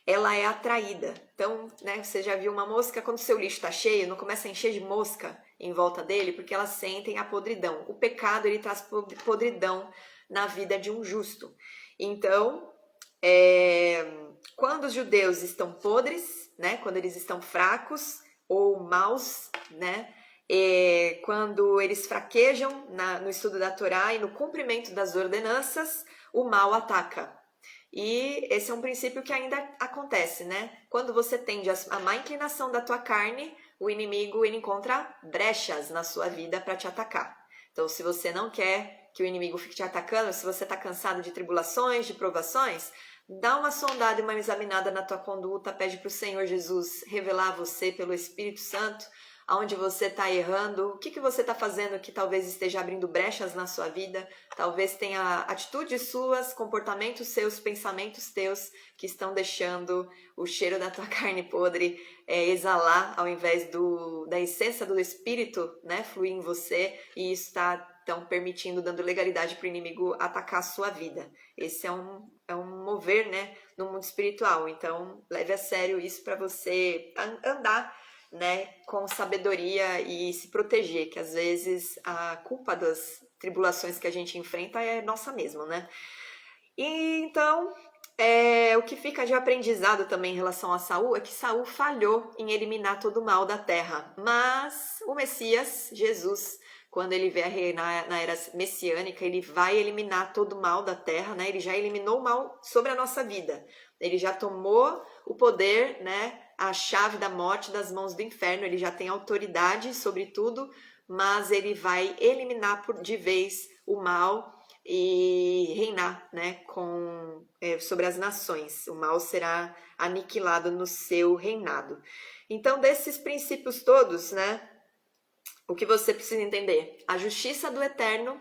Ela é atraída. Então, né, você já viu uma mosca, quando seu lixo está cheio, não começa a encher de mosca em volta dele, porque elas sentem a podridão. O pecado, ele traz podridão na vida de um justo. Então, quando os judeus estão podres, né, quando eles estão fracos ou maus, né, quando eles fraquejam no estudo da Torá e no cumprimento das ordenanças, o mal ataca. E esse é um princípio que ainda acontece, né? Quando você tende a má inclinação da tua carne, o inimigo ele encontra brechas na sua vida para te atacar. Então, se você não quer que o inimigo fique te atacando, se você está cansado de tribulações, de provações, dá uma sondada e uma examinada na tua conduta, pede para o Senhor Jesus revelar a você pelo Espírito Santo aonde você está errando, o que você está fazendo que talvez esteja abrindo brechas na sua vida, talvez tenha atitudes suas, comportamentos seus, pensamentos teus que estão deixando o cheiro da tua carne podre exalar ao invés da essência do Espírito, né, fluir em você, e isso está então permitindo, dando legalidade para o inimigo atacar a sua vida. Esse é um mover, né, no mundo espiritual. Então leve a sério isso para você andar, né, com sabedoria e se proteger, que às vezes a culpa das tribulações que a gente enfrenta é nossa mesmo, né? E então, o que fica de aprendizado também em relação a Saul é que Saul falhou em eliminar todo o mal da terra, mas o Messias, Jesus, quando ele vier reinar na era messiânica, ele vai eliminar todo o mal da terra, né? Ele já eliminou o mal sobre a nossa vida. Ele já tomou o poder, né, a chave da morte das mãos do inferno, ele já tem autoridade sobre tudo, mas ele vai eliminar de vez o mal e reinar, né, sobre as nações. O mal será aniquilado no seu reinado. Então, desses princípios todos, né, o que você precisa entender? A justiça do Eterno,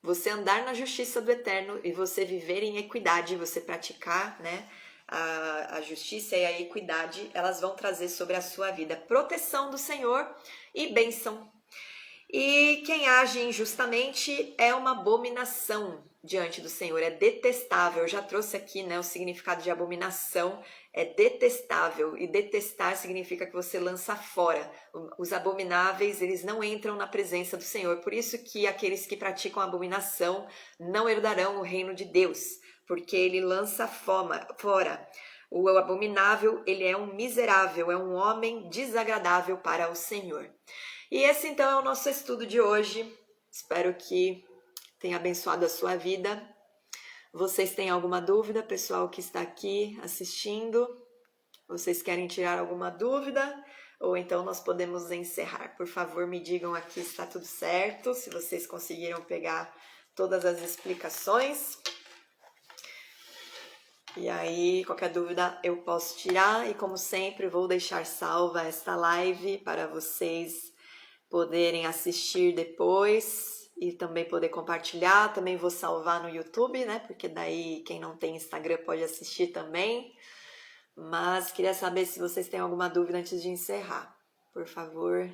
você andar na justiça do Eterno e você viver em equidade, você praticar, né, a justiça e a equidade, elas vão trazer sobre a sua vida proteção do Senhor e bênção. E quem age injustamente é uma abominação. diante do Senhor, é detestável. Eu já trouxe aqui, né, o significado de abominação, é detestável, e detestar significa que você lança fora. Os abomináveis, eles não entram na presença do Senhor. Por isso que aqueles que praticam abominação não herdarão o reino de Deus, porque ele lança fora. O abominável, ele é um miserável, é um homem desagradável para o Senhor. E esse então é o nosso estudo de hoje. Espero que tenha abençoado a sua vida. Vocês têm alguma dúvida, pessoal que está aqui assistindo? Vocês querem tirar alguma dúvida? Ou então nós podemos encerrar. Por favor, me digam aqui se está tudo certo, se vocês conseguiram pegar todas as explicações. E aí, qualquer dúvida eu posso tirar. E como sempre, vou deixar salva esta live para vocês poderem assistir depois e também poder compartilhar. Também vou salvar no YouTube, né? Porque daí quem não tem Instagram pode assistir também. Mas queria saber se vocês têm alguma dúvida antes de encerrar. Por favor,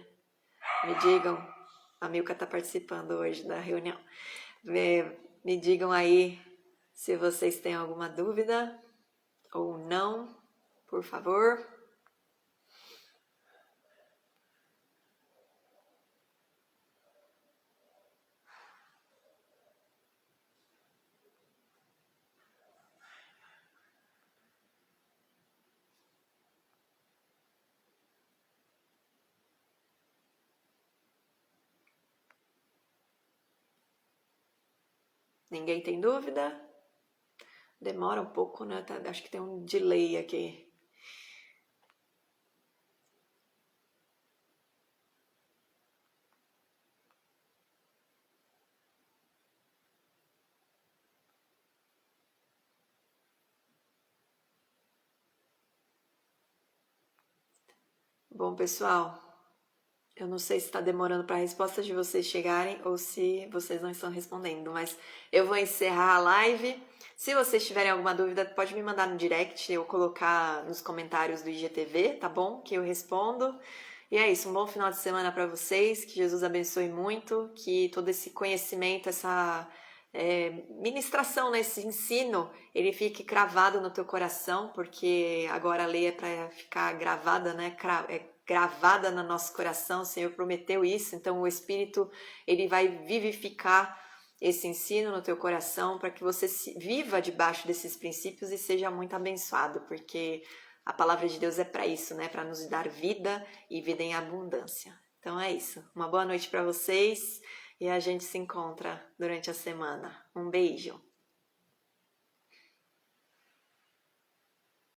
me digam. A Milka está participando hoje da reunião. Me digam aí se vocês têm alguma dúvida ou não, por favor. Ninguém tem dúvida? Demora um pouco, né? Acho que tem um delay aqui. Bom, pessoal, eu não sei se está demorando para a resposta de vocês chegarem ou se vocês não estão respondendo, mas eu vou encerrar a live. Se vocês tiverem alguma dúvida, pode me mandar no direct, eu colocar nos comentários do IGTV, tá bom? Que eu respondo. E é isso, um bom final de semana para vocês, que Jesus abençoe muito, que todo esse conhecimento, essa ministração, né, esse ensino, ele fique cravado no teu coração, porque agora a lei é para ficar gravada, né, gravada no nosso coração. O Senhor prometeu isso, então o Espírito, ele vai vivificar esse ensino no teu coração para que você viva debaixo desses princípios e seja muito abençoado, porque a palavra de Deus é para isso, né? Para nos dar vida e vida em abundância. Então é isso. Uma boa noite para vocês e a gente se encontra durante a semana. Um beijo.